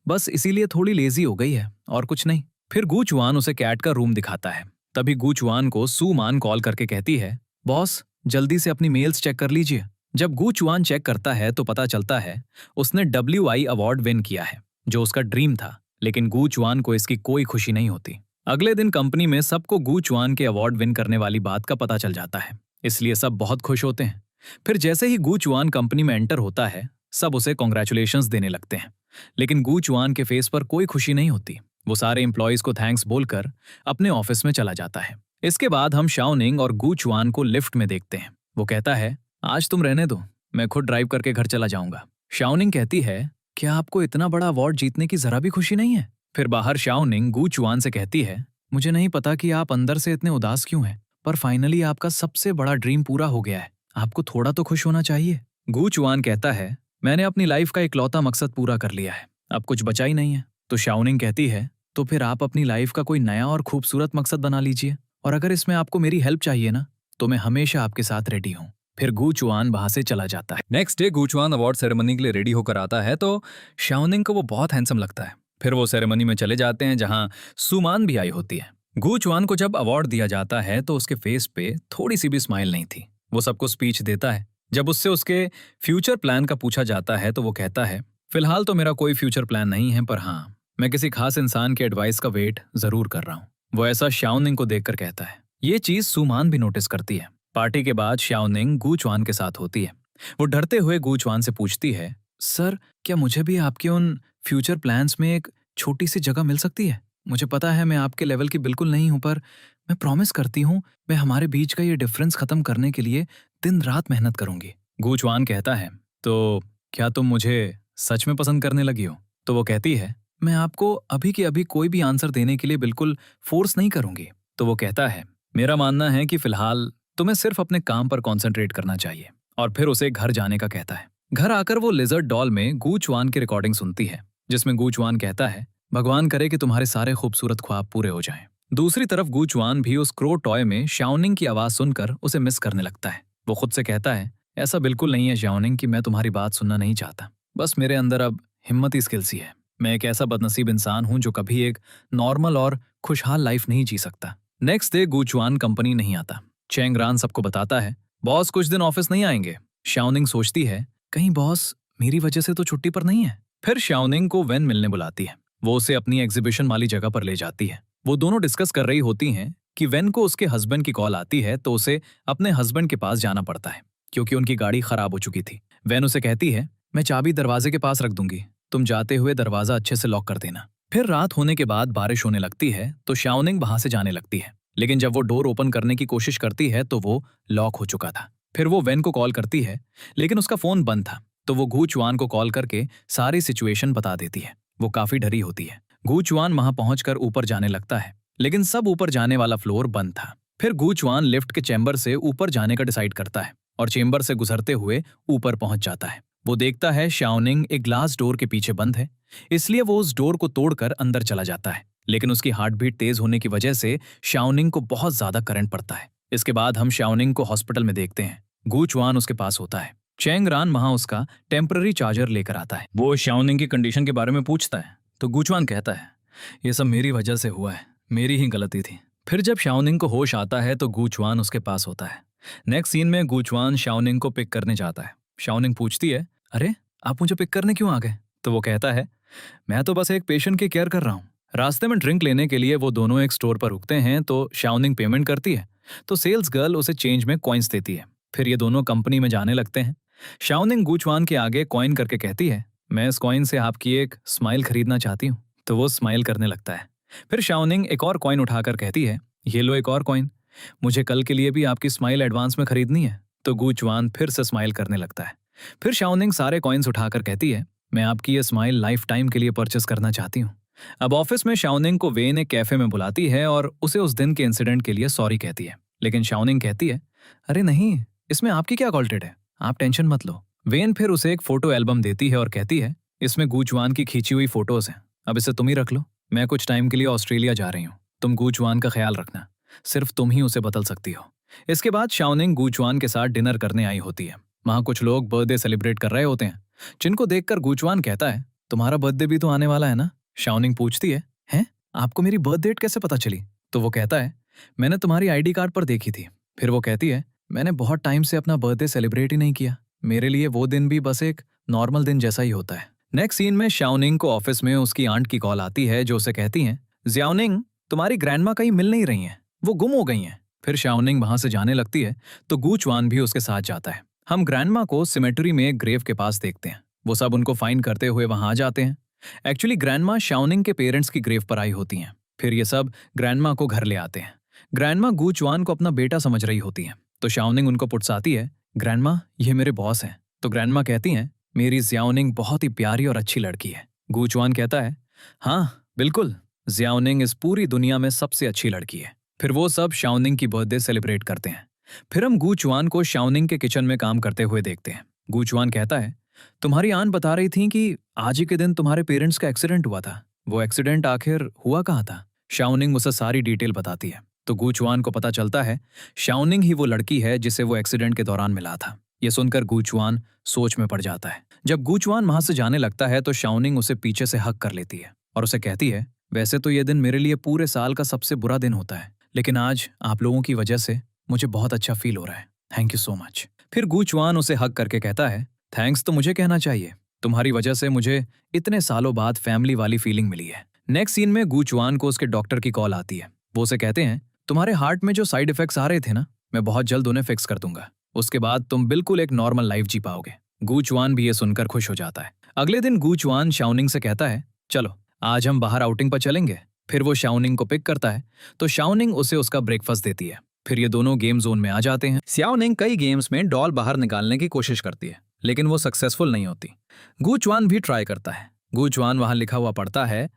बस इसीलिए थोड़ी लेजी हो गई है और कुछ नहीं। फिर गुचुआन उसे कैट का रूम दिखाता है। तभी गुचुआन को सुमान कॉल करके कहती है, बॉस जल्दी से अपनी मेल्स चेक कर लीजिए। जब गुचुआन चेक करता है तो पता चलता है उसने WI अवार्ड विन किया है, जो उसका ड्रीम था। लेकिन गुचुआन को इसकी कोई खुशी नहीं होती। अगले दिन कंपनी में सबको गू चुआन के अवार्ड विन करने वाली बात का पता चल जाता है, इसलिए सब बहुत खुश होते हैं। फिर जैसे ही गू चुआन कंपनी में एंटर होता है, सब उसे कॉन्ग्रेचुलेशंस देने लगते हैं। लेकिन गू चुआन के फेस पर कोई खुशी नहीं होती। वो सारे एम्प्लॉयज को थैंक्स बोलकर अपने ऑफिस में चला जाता है। इसके बाद हम शाओनिंग और गू चुआन को लिफ्ट में देखते हैं। वो कहता है, आज तुम रहने दो, मैं खुद ड्राइव करके घर चला जाऊंगा। शाओनिंग कहती है, क्या आपको इतना बड़ा अवार्ड जीतने की जरा भी खुशी नहीं है? फिर बाहर शाओनिंग गू चुआन से कहती है, मुझे नहीं पता कि आप अंदर से इतने उदास क्यों हैं, पर फाइनली आपका सबसे बड़ा ड्रीम पूरा हो गया है, आपको थोड़ा तो खुश होना चाहिए। गू चुआन कहता है, मैंने अपनी लाइफ का इकलौता मकसद पूरा कर लिया है, अब कुछ बचा ही नहीं है। तो शाओनिंग कहती है, तो फिर आप अपनी लाइफ का कोई नया और खूबसूरत मकसद बना लीजिए, और अगर इसमें आपको मेरी हेल्प चाहिए ना, तो मैं हमेशा आपके साथ रेडी हूँ। फिर गू चुआन वहां से चला जाता है। नेक्स्ट डे गू चुआन अवार्ड सेरेमनी के लिए रेडी होकर आता है तो शाओनिंग को वो बहुत हैंडसम लगता है। फिर वो सेरेमनी में चले जाते हैं जहां सुमान भी आई होती है। गू चुआन को जब अवार्ड दिया जाता है तो उसके फेस पे थोड़ी सी भी स्माइल नहीं थी। वो सबको स्पीच देता है। जब उससे उसके फ्यूचर प्लान का पूछा जाता है तो वो कहता है, फिलहाल तो मेरा कोई फ्यूचर प्लान नहीं है, पर हाँ, मैं किसी खास इंसान के एडवाइस का वेट जरूर कर रहा हूँ। वो ऐसा शाओनिंग को देखकर कहता है। ये चीज सुमान भी नोटिस करती है। पार्टी के बाद शाओनिंग गू चुआन के साथ होती है। वो डरते हुए गू चुआन से पूछती है, सर, क्या मुझे भी आपके उन फ्यूचर प्लान्स में एक छोटी सी जगह मिल सकती है? मुझे पता है मैं आपके लेवल की बिल्कुल नहीं हूं, पर मैं प्रॉमिस करती हूँ मैं हमारे बीच का ये डिफरेंस खत्म करने के लिए दिन रात मेहनत करूंगी। गू चुआन कहता है, तो क्या तुम मुझे सच में पसंद करने लगी हो? तो वो कहती है, मैं आपको अभी के अभी कोई भी आंसर देने के लिए बिल्कुल फोर्स नहीं करूंगी। तो वो कहता है, मेरा मानना है कि फिलहाल तुम्हें सिर्फ अपने काम पर कॉन्सेंट्रेट करना चाहिए। और फिर उसे घर जाने का कहता है। घर आकर वो लिजर्ड डॉल में गू चुआन की रिकॉर्डिंग सुनती है, जिसमें गू चुआन कहता है, भगवान करे कि तुम्हारे सारे खूबसूरत ख्वाब पूरे हो जाएं। दूसरी तरफ गू चुआन भी उस क्रो टॉय में शाओनिंग की आवाज सुनकर उसे मिस करने लगता है। वो खुद से कहता है, ऐसा बिल्कुल नहीं है शाओनिंग कि मैं तुम्हारी बात सुनना नहीं चाहता, बस मेरे अंदर अब हिम्मत ही स्किल सी है। मैं एक ऐसा बदनसीब इंसान हूं जो कभी एक नॉर्मल और खुशहाल लाइफ नहीं जी सकता। नेक्स्ट डे गू चुआन कंपनी नहीं आता। चैंग रान सबको बताता है, बॉस कुछ दिन ऑफिस नहीं आएंगे। शाओनिंग सोचती है, कहीं बॉस मेरी वजह से तो छुट्टी पर नहीं है। फिर शाओनिंग को वेन मिलने बुलाती है। वो उसे अपनी एग्जीबिशन वाली जगह पर ले जाती है। वो दोनों डिस्कस कर रही होती हैं कि वेन को उसके हस्बैंड की कॉल आती है तो उसे अपने हस्बैंड के पास जाना पड़ता है, क्योंकि उनकी गाड़ी खराब हो चुकी थी। वेन उसे कहती है, मैं चाबी दरवाजे के पास रख दूंगी, तुम जाते हुए दरवाजा अच्छे से लॉक कर देना। फिर रात होने के बाद बारिश होने लगती है तो शाओनिंग वहां से जाने लगती है, लेकिन जब वो डोर ओपन करने की कोशिश करती है तो वो लॉक हो चुका था। फिर वो वेन को कॉल करती है, लेकिन उसका फोन बंद था। तो वो गू चुआन को कॉल करके सारी सिचुएशन बता देती है। वो काफी डरी होती है। गू चुआन वहां पहुंचकर ऊपर जाने लगता है, लेकिन सब ऊपर जाने वाला फ्लोर बंद था। फिर गू चुआन लिफ्ट के चैम्बर से ऊपर जाने का डिसाइड करता है और चैम्बर से गुजरते हुए ऊपर पहुंच जाता है। वो देखता है शाओनिंग एक ग्लास डोर के पीछे बंद है, इसलिए वो उस डोर को तोड़कर अंदर चला जाता है, लेकिन उसकी हार्ट बीट तेज होने की वजह से शाओनिंग को बहुत ज्यादा करंट पड़ता है। इसके बाद हम शाओनिंग को हॉस्पिटल में देखते हैं। गू चुआन उसके पास होता है। चैंग रान वहां उसका टेम्पररी चार्जर लेकर आता है। वो शाओनिंग की कंडीशन के बारे में पूछता है तो गू चुआन कहता है, ये सब मेरी वजह से हुआ है, मेरी ही गलती थी। फिर जब शाओनिंग को होश आता है तो गू चुआन उसके पास होता है। नेक्स्ट सीन में गू चुआन शाओनिंग को पिक करने जाता है। शाओनिंग पूछती है, अरे आप मुझे पिक करने क्यों आ गए? तो वो कहता है, मैं तो बस एक पेशेंट की केयर कर रहा हूँ। रास्ते में ड्रिंक लेने के लिए वो दोनों एक स्टोर पर रुकते हैं तो शाओनिंग पेमेंट करती है तो सेल्स गर्ल उसे चेंज में कॉइन्स देती है। फिर ये दोनों कंपनी में जाने लगते हैं। शाओनिंग गू चुआन के आगे कॉइन करके कहती है, मैं इस कॉइन से आपकी एक स्माइल खरीदना चाहती हूँ। तो वो स्माइल करने लगता है। फिर शाओनिंग एक और कॉइन उठाकर कहती है, ये लो एक और कॉइन, मुझे कल के लिए भी आपकी स्माइल एडवांस में खरीदनी है। तो गू चुआन फिर से स्माइल करने लगता है। फिर शाओनिंग सारे कॉइन्स उठाकर कहती है, मैं आपकी ये स्माइल लाइफ टाइम के लिए परचेस करना चाहती हूँ। अब ऑफिस में शाओनिंग को वेन एक कैफे में बुलाती है और उसे उस दिन के इंसिडेंट के लिए सॉरी कहती है, लेकिन शाओनिंग कहती है, अरे नहीं, इसमें आपकी क्या गॉल्टेड है, आप टेंशन मत लो। वेन फिर उसे एक फोटो एल्बम देती है और कहती है, इसमें गू चुआन की खींची हुई फोटोज हैं, अब इसे तुम ही रख लो, मैं कुछ टाइम के लिए ऑस्ट्रेलिया जा रही हूँ, तुम गू चुआन का ख्याल रखना, सिर्फ तुम ही उसे बदल सकती हो। इसके बाद शाओनिंग गू चुआन के साथ डिनर करने आई होती है। वहां कुछ लोग बर्थडे सेलिब्रेट कर रहे होते हैं, जिनको देखकर गू चुआन कहता है, तुम्हारा बर्थडे भी तो आने वाला है ना? शाओनिंग पूछती है, हैं? आपको मेरी बर्थ डेट कैसे पता चली? तो वो कहता है, मैंने तुम्हारी आईडी कार्ड पर देखी थी। फिर वो कहती है, मैंने बहुत टाइम से अपना बर्थडे सेलिब्रेट ही नहीं किया, मेरे लिए वो दिन भी बस एक नॉर्मल दिन जैसा ही होता है। नेक्स्ट सीन में शाओनिंग को ऑफिस में उसकी आंट की कॉल आती है जो उसे कहती हैं, ज़ियाओनिंग, तुम्हारी ग्रैंडमा कहीं मिल नहीं रही हैं, वो गुम हो गई हैं। फिर शाओनिंग वहां से जाने लगती है तो गूचवान भी उसके साथ जाता है। हम ग्रैंडमा को सिमेट्री में एक ग्रेव के पास देखते हैं। वो सब उनको फाइंड करते हुए वहां आ जाते हैं। एक्चुअली ग्रैंडमा शाओनिंग के पेरेंट्स की ग्रेव पर आई होती हैं। फिर ये सब ग्रैंडमा को घर ले आते हैं। ग्रैंडमा गूचवान को अपना बेटा समझ रही होती है तो शाओनिंग उनको पुरसाती है, ग्रैंडमा ये मेरे बॉस हैं। तो ग्रैंडमा कहती हैं, मेरी जियाओनिंग बहुत ही प्यारी और अच्छी लड़की है। गूचवान कहता है, हाँ बिल्कुल, जियाओनिंग इस पूरी दुनिया में सबसे अच्छी लड़की है। फिर वो सब शाओनिंग की बर्थडे सेलिब्रेट करते हैं। फिर हम गूचवान को शाओनिंग के किचन में काम करते हुए देखते हैं। गूचवान कहता है, तुम्हारी आन बता रही थी कि आज ही के दिन तुम्हारे पेरेंट्स का एक्सीडेंट हुआ था। वो एक्सीडेंट आखिर हुआ कहाँ था? शाओनिंग उसे सारी डिटेल बताती है तो गूचवान को पता चलता है शाओनिंग ही वो लड़की है जिसे वो एक्सीडेंट के दौरान मिला था। ये सुनकर गूचवान सोच में पड़ जाता है। जब गूचवान वहां से जाने लगता है तो शाओनिंग उसे पीछे से हक कर लेती है और उसे कहती है, वैसे तो ये दिन मेरे लिए पूरे साल का सबसे बुरा दिन होता है, लेकिन आज आप लोगों की वजह से मुझे बहुत अच्छा फील हो रहा है। Thank you so much. फिर गूचवान उसे हक करके कहता है, थैंक्स तो मुझे कहना चाहिए, तुम्हारी वजह से मुझे इतने सालों बाद फैमिली वाली फीलिंग मिली है। नेक्स्ट सीन में गूचवान को उसके डॉक्टर की कॉल आती है। वो उसे कहते हैं, तुम्हारे हार्ट में जो साइड इफेक्ट्स आ रहे थे ना, मैं बहुत जल्द उन्हें फिक्स कर दूंगा। उसके बाद तुम बिल्कुल एक नॉर्मल लाइफ जी पाओगे। गूचवान भी ये सुनकर खुश हो जाता है। अगले दिन गूचवान शाओनिंग से कहता है, चलो आज हम बाहर आउटिंग पर चलेंगे। फिर वो शाओनिंग को पिक करता है तो शाओनिंग उसे उसका ब्रेकफास्ट देती है। फिर ये दोनों गेम जोन में आ जाते हैं। शाओनिंग कई गेम्स में डॉल बाहर निकालने की कोशिश करती है लेकिन वो सक्सेसफुल नहीं होती। गूचवान भी ट्राई करता है। गूचवान वहां लिखा हुआ पढ़ता है,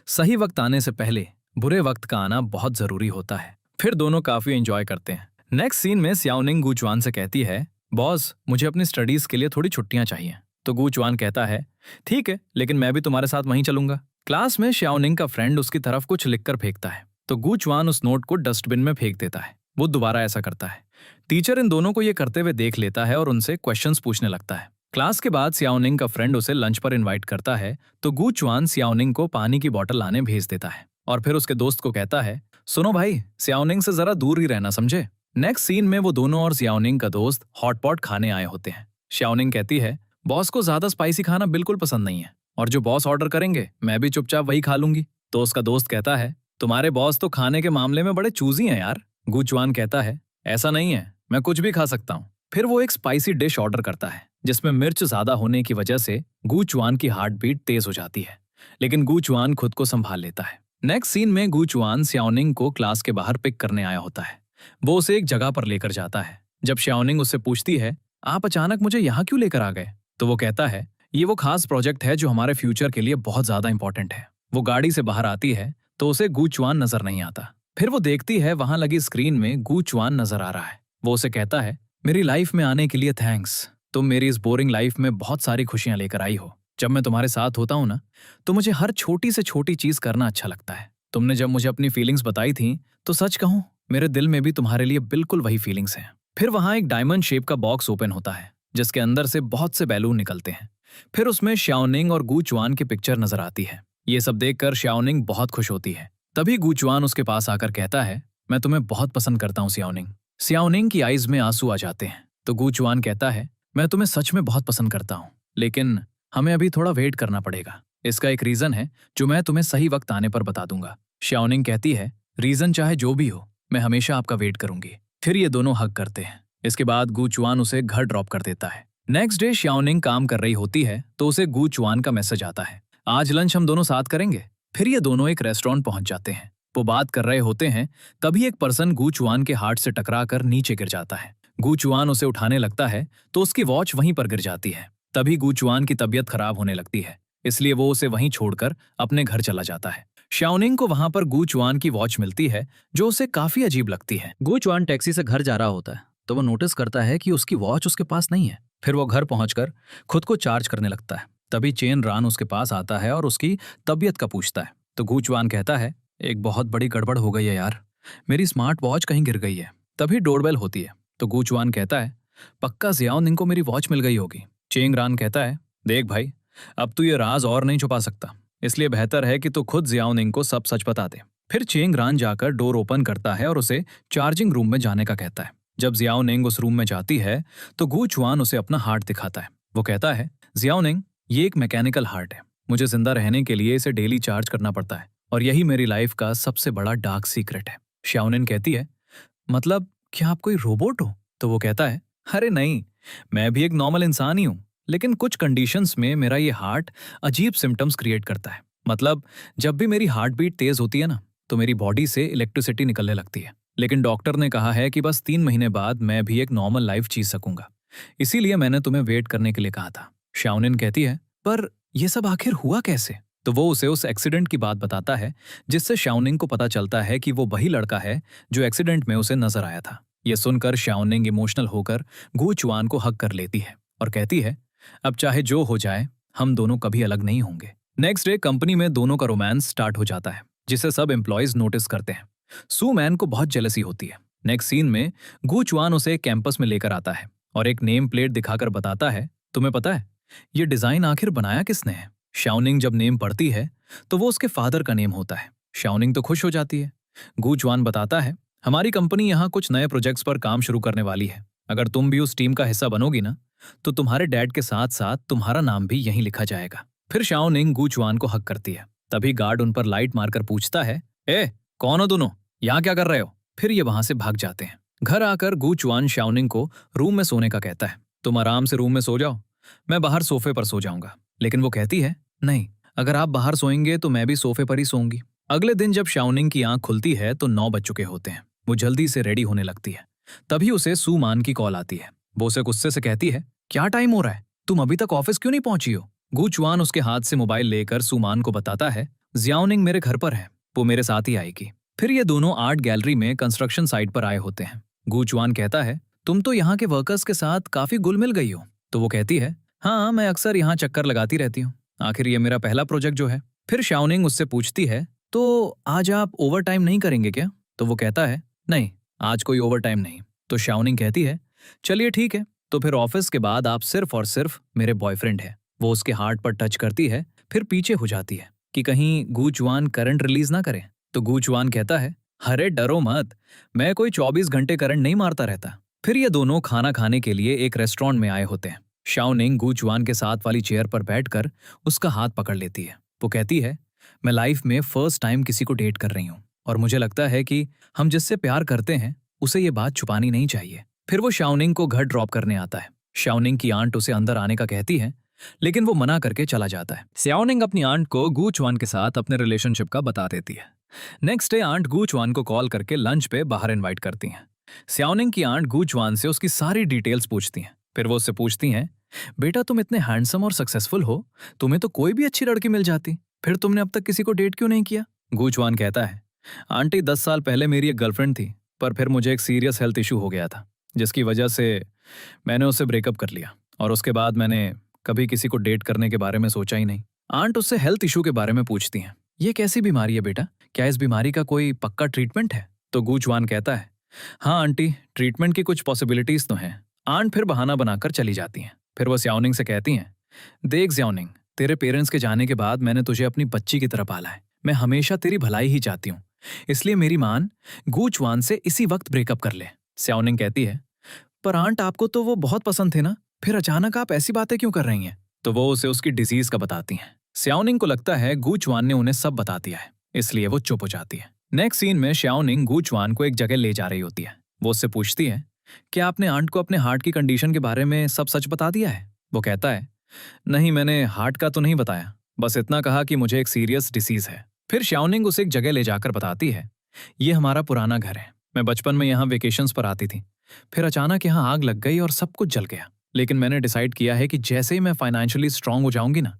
सही वक्त आने से पहले बुरे वक्त का आना बहुत जरूरी होता है। फिर दोनों काफी एंजॉय करते हैं। नेक्स्ट सीन में शाओनिंग गूचवान से कहती है, बॉस मुझे अपनी स्टडीज के लिए थोड़ी छुट्टियां चाहिए। तो गूचवान कहता है, ठीक है, लेकिन मैं भी तुम्हारे साथ वहीं चलूंगा। क्लास में शाओनिंग का फ्रेंड उसकी तरफ कुछ लिखकर फेंकता है तो गूचवान उस नोट को डस्टबिन में फेंक देता है। वो दोबारा ऐसा करता है। टीचर इन दोनों को ये करते हुए देख लेता है और उनसे क्वेश्चंस पूछने लगता है। क्लास के बाद शाओनिंग का फ्रेंड उसे लंच पर इनवाइट करता है तो गूचवान शाओनिंग को पानी की बोतल लाने भेज देता है और फिर उसके दोस्त को कहता है, सुनो भाई, शाओनिंग से जरा दूर ही रहना, समझे। नेक्स्ट सीन में वो दोनों और शाओनिंग का दोस्त हॉटपॉट खाने आए होते हैं। शाओनिंग कहती है, बॉस को ज्यादा स्पाइसी खाना बिल्कुल पसंद नहीं है और जो बॉस ऑर्डर करेंगे मैं भी चुपचाप वही खा लूंगी। तो उसका दोस्त कहता है, तुम्हारे बॉस तो खाने के मामले में बड़े चूजी हैं यार। गूचवान कहता है, ऐसा नहीं है, मैं कुछ भी खा सकता हूँ। फिर वो एक स्पाइसी डिश ऑर्डर करता है जिसमें मिर्च ज्यादा होने की वजह से गूचवान की हार्ट बीट तेज हो जाती है, लेकिन गूचवान खुद को संभाल लेता है। नेक्स्ट सीन में गूचवान शाओनिंग को क्लास के बाहर पिक करने आया होता है। वो उसे एक जगह पर लेकर जाता है। जब शाओनिंग उससे पूछती है, आप अचानक मुझे यहाँ क्यों लेकर आ गए, तो वो कहता है, ये वो खास प्रोजेक्ट है जो हमारे फ्यूचर के लिए बहुत ज्यादा इंपॉर्टेंट है। वो गाड़ी से बाहर आती है तो उसे गूचवान नजर नहीं आता। फिर वो देखती है वहां लगी स्क्रीन में गूचवान नजर आ रहा है। वो उसे कहता है, मेरी लाइफ में आने के लिए थैंक्स, तुम मेरी इस बोरिंग लाइफ में बहुत सारी खुशियां लेकर आई हो। जब मैं तुम्हारे साथ होता हूं ना तो मुझे हर छोटी से छोटी चीज करना अच्छा लगता है। तुमने जब मुझे अपनी फीलिंग्स बताई थी तो सच कहूं मेरे दिल में भी तुम्हारे लिए बिल्कुल वही फीलिंग्स हैं। फिर वहां एक डायमंड शेप का बॉक्स ओपन होता है जिसके अंदर से बहुत से बैलून निकलते हैं। फिर उसमें शाओनिंग और गूचवान की पिक्चर नजर आती है। ये सब देखकर शाओनिंग बहुत खुश होती है। तभी गूचवान उसके पास आकर कहता है, मैं तुम्हें बहुत पसंद करता हूँ शाओनिंग। शाओनिंग की आईज में आंसू आ जाते हैं तो गूचवान कहता है, मैं तुम्हें सच में बहुत पसंद करता हूँ, लेकिन हमें अभी थोड़ा वेट करना पड़ेगा। इसका एक रीजन है जो मैं तुम्हें सही वक्त आने पर बता दूंगा। शाओनिंग कहती है, रीजन चाहे जो भी हो, मैं हमेशा आपका वेट करूंगी। फिर ये दोनों हग करते हैं। इसके बाद गूचवान उसे घर ड्रॉप कर देता है। नेक्स्ट डे शाओनिंग काम कर रही होती है तो उसे गूचवान का मैसेज आता है, आज लंच हम दोनों साथ करेंगे। फिर ये दोनों एक रेस्टोरेंट पहुंच जाते हैं। वो बात कर रहे होते हैं तभी एक पर्सन गूचवान के हार्ट से टकराकर नीचे गिर जाता है। गूचवान उसे उठाने लगता है तो उसकी वॉच वहीं पर गिर जाती है। तभी गूचवान की तबीयत खराब होने लगती है, इसलिए वो उसे वहीं छोड़कर अपने घर चला जाता है। शाओनिंग को वहां पर गूचवान की वॉच मिलती है जो उसे काफी अजीब लगती है। गूचवान टैक्सी से घर जा रहा होता है तो वो नोटिस करता है कि उसकी वॉच उसके पास नहीं है। फिर वो घर पहुंचकर खुद को चार्ज करने लगता है। तभी चेन रान उसके पास आता है और उसकी तबीयत का पूछता है तो गूचवान कहता है, एक बहुत बड़ी गड़बड़ हो गई है यार, मेरी स्मार्ट वॉच कहीं गिर गई है। तभी डोरबेल होती है तो गूचवान कहता है, पक्का शाओनिंग को मेरी वॉच मिल गई होगी। चेंग रान कहता है, देख भाई, अब तू ये राज और नहीं छुपा सकता, इसलिए बेहतर है कि तू खुद शाओनिंग को सब सच बता दे। फिर चेंग रान जाकर डोर ओपन करता है और उसे चार्जिंग रूम में जाने का कहता है। जब शाओनिंग उस रूम में जाती है तो गूचवान उसे अपना हार्ट दिखाता है। वो कहता है, शाओनिंग, ये एक मैकेनिकल हार्ट है, मुझे जिंदा रहने के लिए इसे डेली चार्ज करना पड़ता है और यही मेरी लाइफ का सबसे बड़ा डार्क सीक्रेट है। शाओनिन कहती है, मतलब क्या आप कोई रोबोट हो? तो वो कहता है, अरे नहीं, मैं भी एक नॉर्मल इंसान ही हूँ, लेकिन कुछ कंडीशंस में मेरा ये हार्ट अजीब सिम्टम्स क्रिएट करता है। मतलब जब भी मेरी हार्ट बीट तेज होती है ना, तो मेरी बॉडी से इलेक्ट्रिसिटी निकलने लगती है। लेकिन डॉक्टर ने कहा है कि बस 3 महीने बाद मैं भी एक नॉर्मल लाइफ जी सकूंगा, इसीलिए मैंने तुम्हें वेट करने के लिए कहा था। शाओनिन कहती है, पर ये सब आखिर हुआ कैसे? तो वो उसे उस एक्सीडेंट की बात बताता है, जिससे शाओनिंग को पता चलता है कि वो वही लड़का है जो एक्सीडेंट में उसे नजर आया था। ये सुनकर शाओनिंग इमोशनल होकर गू चुआन को हक कर लेती है और कहती है, अब चाहे जो हो जाए, हम दोनों कभी अलग नहीं होंगे। नेक्स्ट डे कंपनी में दोनों का रोमांस स्टार्ट हो जाता है, जिसे सब एम्प्लॉयज नोटिस करते हैं। सू मैन को बहुत जेलसी होती है। नेक्स्ट सीन में गू चुआन उसे कैंपस में लेकर आता है और एक नेम प्लेट दिखाकर बताता है, तुम्हें पता है ये डिजाइन आखिर बनाया किसने है? शाओनिंग जब नेम पढ़ती है तो वो उसके फादर का नेम होता है। शाओनिंग तो खुश हो जाती है। गू चुआन बताता है, हमारी कंपनी यहाँ कुछ नए प्रोजेक्ट्स पर काम शुरू करने वाली है। अगर तुम भी उस टीम का हिस्सा बनोगी ना, तो तुम्हारे डैड के साथ साथ तुम्हारा नाम भी यहीं लिखा जाएगा। फिर शाओनिंग गू चुआन को हक करती है। तभी गार्ड उन पर लाइट मारकर पूछता है, ए कौन हो दोनों, यहाँ क्या कर रहे हो? फिर ये वहां से भाग जाते हैं। घर आकर गू चुआन शाओनिंग को रूम में सोने का कहता है, तुम आराम से रूम में सो जाओ, मैं बाहर सोफे पर सो जाऊंगा। लेकिन वो कहती है, नहीं, अगर आप बाहर सोएंगे तो मैं भी सोफे पर ही सोऊंगी। अगले दिन जब शाओनिंग की आंख खुलती है तो 9 बज चुके होते हैं। वो जल्दी से रेडी होने लगती है। तभी उसे सू मान की कॉल आती है। वो उसे गुस्से से कहती है, क्या टाइम हो रहा है, तुम अभी तक ऑफिस क्यों नहीं पहुंची हो? गू चुआन उसके हाथ से मोबाइल लेकर सुमान को बताता है, जियाओनिंग मेरे घर पर है, वो मेरे साथ ही आएगी। फिर ये दोनों आर्ट गैलरी में कंस्ट्रक्शन साइट पर आए होते हैं। गू चुआन कहता है, तुम तो यहाँ के वर्कर्स के साथ काफी घुल मिल गई हो। तो वो कहती है, हाँ, मैं अक्सर यहाँ चक्कर लगाती रहती हूँ, आखिर ये मेरा पहला प्रोजेक्ट जो है। फिर शाओनिंग उससे पूछती है, तो आज आप ओवर टाइम नहीं करेंगे क्या? तो वो कहता है, नहीं, आज कोई ओवर टाइम नहीं। तो शाओनिंग कहती है, चलिए ठीक है, तो फिर ऑफिस के बाद आप सिर्फ और सिर्फ मेरे बॉयफ्रेंड है। वो उसके हार्ट पर टच करती है, फिर पीछे हो जाती है कि कहीं गू चुआन करंट रिलीज ना करे। तो गू चुआन कहता है, अरे डरो मत, मैं कोई 24 घंटे करंट नहीं मारता रहता। फिर ये दोनों खाना खाने के लिए एक रेस्टोरेंट में आए होते हैं। शाओनिंग गू चुआन के साथ वाली चेयर पर बैठकर उसका हाथ पकड़ लेती है। वो कहती है, मैं लाइफ में फर्स्ट टाइम किसी को डेट कर रही हूँ और मुझे लगता है कि हम जिससे प्यार करते हैं उसे ये बात छुपानी नहीं चाहिए। फिर वो शाओनिंग को घर ड्रॉप करने आता है। शाओनिंग की आंट उसे अंदर आने का कहती है, लेकिन वो मना करके चला जाता है। शाओनिंग अपनी आंट को गू चुआन के साथ अपने रिलेशनशिप का बता देती है। नेक्स्ट डे आंट गू चुआन को कॉल करके लंच पे बाहर इनवाइट करती हैं। शाओनिंग की आंट गू चुआन से उसकी सारी डिटेल्स पूछती हैं। फिर वो उससे पूछती हैं, बेटा तुम इतने हैंडसम और सक्सेसफुल हो, तुम्हें तो कोई भी अच्छी लड़की मिल जाती, फिर तुमने अब तक किसी को डेट क्यों नहीं किया? गू चुआन कहता है, आंटी 10 साल पहले मेरी एक गर्लफ्रेंड थी, पर फिर मुझे एक सीरियस हेल्थ इशू हो गया था, जिसकी वजह से मैंने उससे ब्रेकअप कर लिया और उसके बाद मैंने कभी किसी को डेट करने के बारे में सोचा ही नहीं। आंट उससे हेल्थ इशू के बारे में पूछती हैं, ये कैसी बीमारी है बेटा, क्या इस बीमारी का कोई पक्का ट्रीटमेंट है? तो गू चुआन कहता है, हाँ आंटी, ट्रीटमेंट की कुछ पॉसिबिलिटीज तो हैं। आंट फिर बहाना बनाकर चली जाती हैं। फिर वो शाओनिंग से कहती हैं, देख शाओनिंग, तेरे पेरेंट्स के जाने के बाद मैंने तुझे अपनी बच्ची की तरह पाला है, मैं हमेशा तेरी भलाई ही चाहती हूँ, इसलिए मेरी मान गू चुआन से इसी वक्त ब्रेकअप कर ले। शाओनिंग कहती है, पर आंट आपको तो वो बहुत पसंद थे ना, फिर अचानक आप ऐसी बातें क्यों कर रही हैं? तो वो उसे उसकी डिजीज का बताती हैं। शाओनिंग को लगता है गू चुआन ने उन्हें सब बता दिया है, इसलिए वो चुप हो जाती है। नेक्स्ट सीन में शाओनिंग गू चुआन को एक जगह ले जा रही होती है। वो उससे पूछती है, क्या आपने आंट को अपने हार्ट की कंडीशन के बारे में सब सच बता दिया है? वो कहता है, नहीं, मैंने हार्ट का तो नहीं बताया, बस इतना कहा कि मुझे एक सीरियस डिसीज है। फिर शाओनिंग उसे एक जगह ले जाकर बताती है, ये हमारा पुराना घर है, मैं बचपन में यहाँ वेकेशंस पर आती थी, फिर अचानक यहाँ आग लग गई और सब कुछ जल गया, लेकिन मैंने डिसाइड किया है कि जैसे ही मैं फाइनेंशियली स्ट्रांग हो जाऊंगी ना,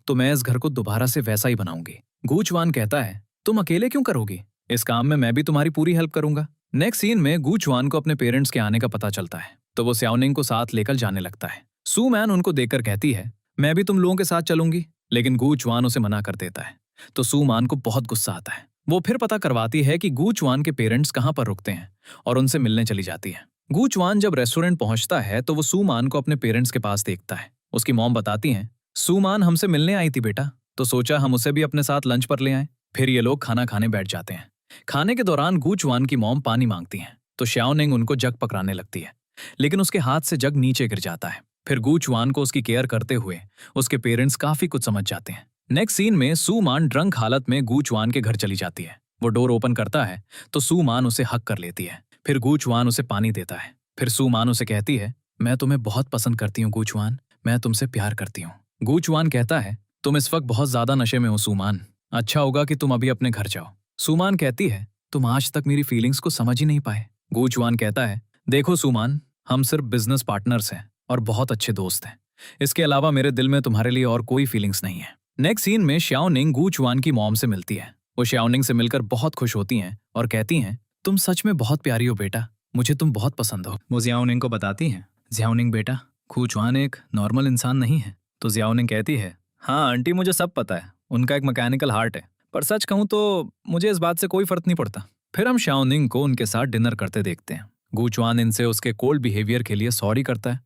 तो मैं इस घर को दोबारा से वैसा ही बनाऊंगी। गू चुआन कहता है, तुम अकेले क्यों करोगी, इस काम में मैं भी तुम्हारी पूरी हेल्प करूंगा। नेक्स्ट सीन में गू चुआन को अपने पेरेंट्स के आने का पता चलता है, तो वो शाओनिंग को साथ लेकर जाने लगता है। सू मैन उनको देखकर कहती है, मैं भी तुम लोगों के साथ चलूंगी, लेकिन गू चुआन उसे मना कर देता है। तो सू मान को बहुत गुस्सा आता है। वो फिर पता करवाती है कि गू चुआन के पेरेंट्स कहाँ पर रुकते हैं और उनसे मिलने चली जाती है। गू चुआन जब रेस्टोरेंट पहुंचता है तो वो सू मान को अपने पेरेंट्स के पास देखता है। उसकी मॉम बताती हैं, सू मान हमसे मिलने आई थी बेटा, तो सोचा हम उसे भी अपने साथ लंच पर ले आए। फिर ये लोग खाना खाने बैठ जाते हैं। खाने के दौरान गू चुआन की मॉम पानी मांगती हैं, तो शाओनिंग उनको जग पकड़ाने लगती है, लेकिन उसके हाथ से जग नीचे गिर जाता है। फिर गू चुआन को उसकी केयर करते हुए उसके पेरेंट्स काफी कुछ समझ जाते हैं। नेक्स्ट सीन में सुमान ड्रंक हालत में गूचवान के घर चली जाती है। वो डोर ओपन करता है तो सुमान उसे हक कर लेती है। फिर गूचवान उसे पानी देता है। फिर सुमान उसे कहती है, मैं तुम्हें बहुत पसंद करती हूँ गूचवान, मैं तुमसे प्यार करती हूँ। गूचवान कहता है, तुम इस वक्त बहुत ज्यादा नशे में हो सुमान, अच्छा होगा कि तुम अभी अपने घर जाओ। सुमान कहती है, तुम आज तक मेरी फीलिंग्स को समझ ही नहीं पाए। गूचवान कहता है, देखो सुमान, हम सिर्फ बिजनेस पार्टनर्स हैं और बहुत अच्छे दोस्त हैं। इसके अलावा मेरे दिल में तुम्हारे लिए और कोई फीलिंग्स नहीं है। नेक्स्ट सीन में श्याओनिंग गूचवान की मॉम से मिलती है। वो श्याओनिंग से मिलकर बहुत खुश होती हैं और कहती हैं, तुम सच में बहुत प्यारी हो बेटा, मुझे तुम बहुत पसंद हो। वो जियाओनिंग को बताती हैं, जियाओनिंग बेटा, गूचवान एक नॉर्मल इंसान नहीं है। तो जियाओनिंग कहती है, हाँ आंटी मुझे सब पता है, उनका एक मैकेनिकल हार्ट है, पर सच कहूँ तो मुझे इस बात से कोई फर्क नहीं पड़ता। फिर हम श्याओनिंग को उनके साथ डिनर करते देखते हैं। गूचवान इनसे उसके कोल्ड बिहेवियर के लिए सॉरी करता है।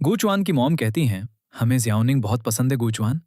गूचवान की मॉम कहती हैं, हमें जियाओनिंग बहुत पसंद है गूचवान,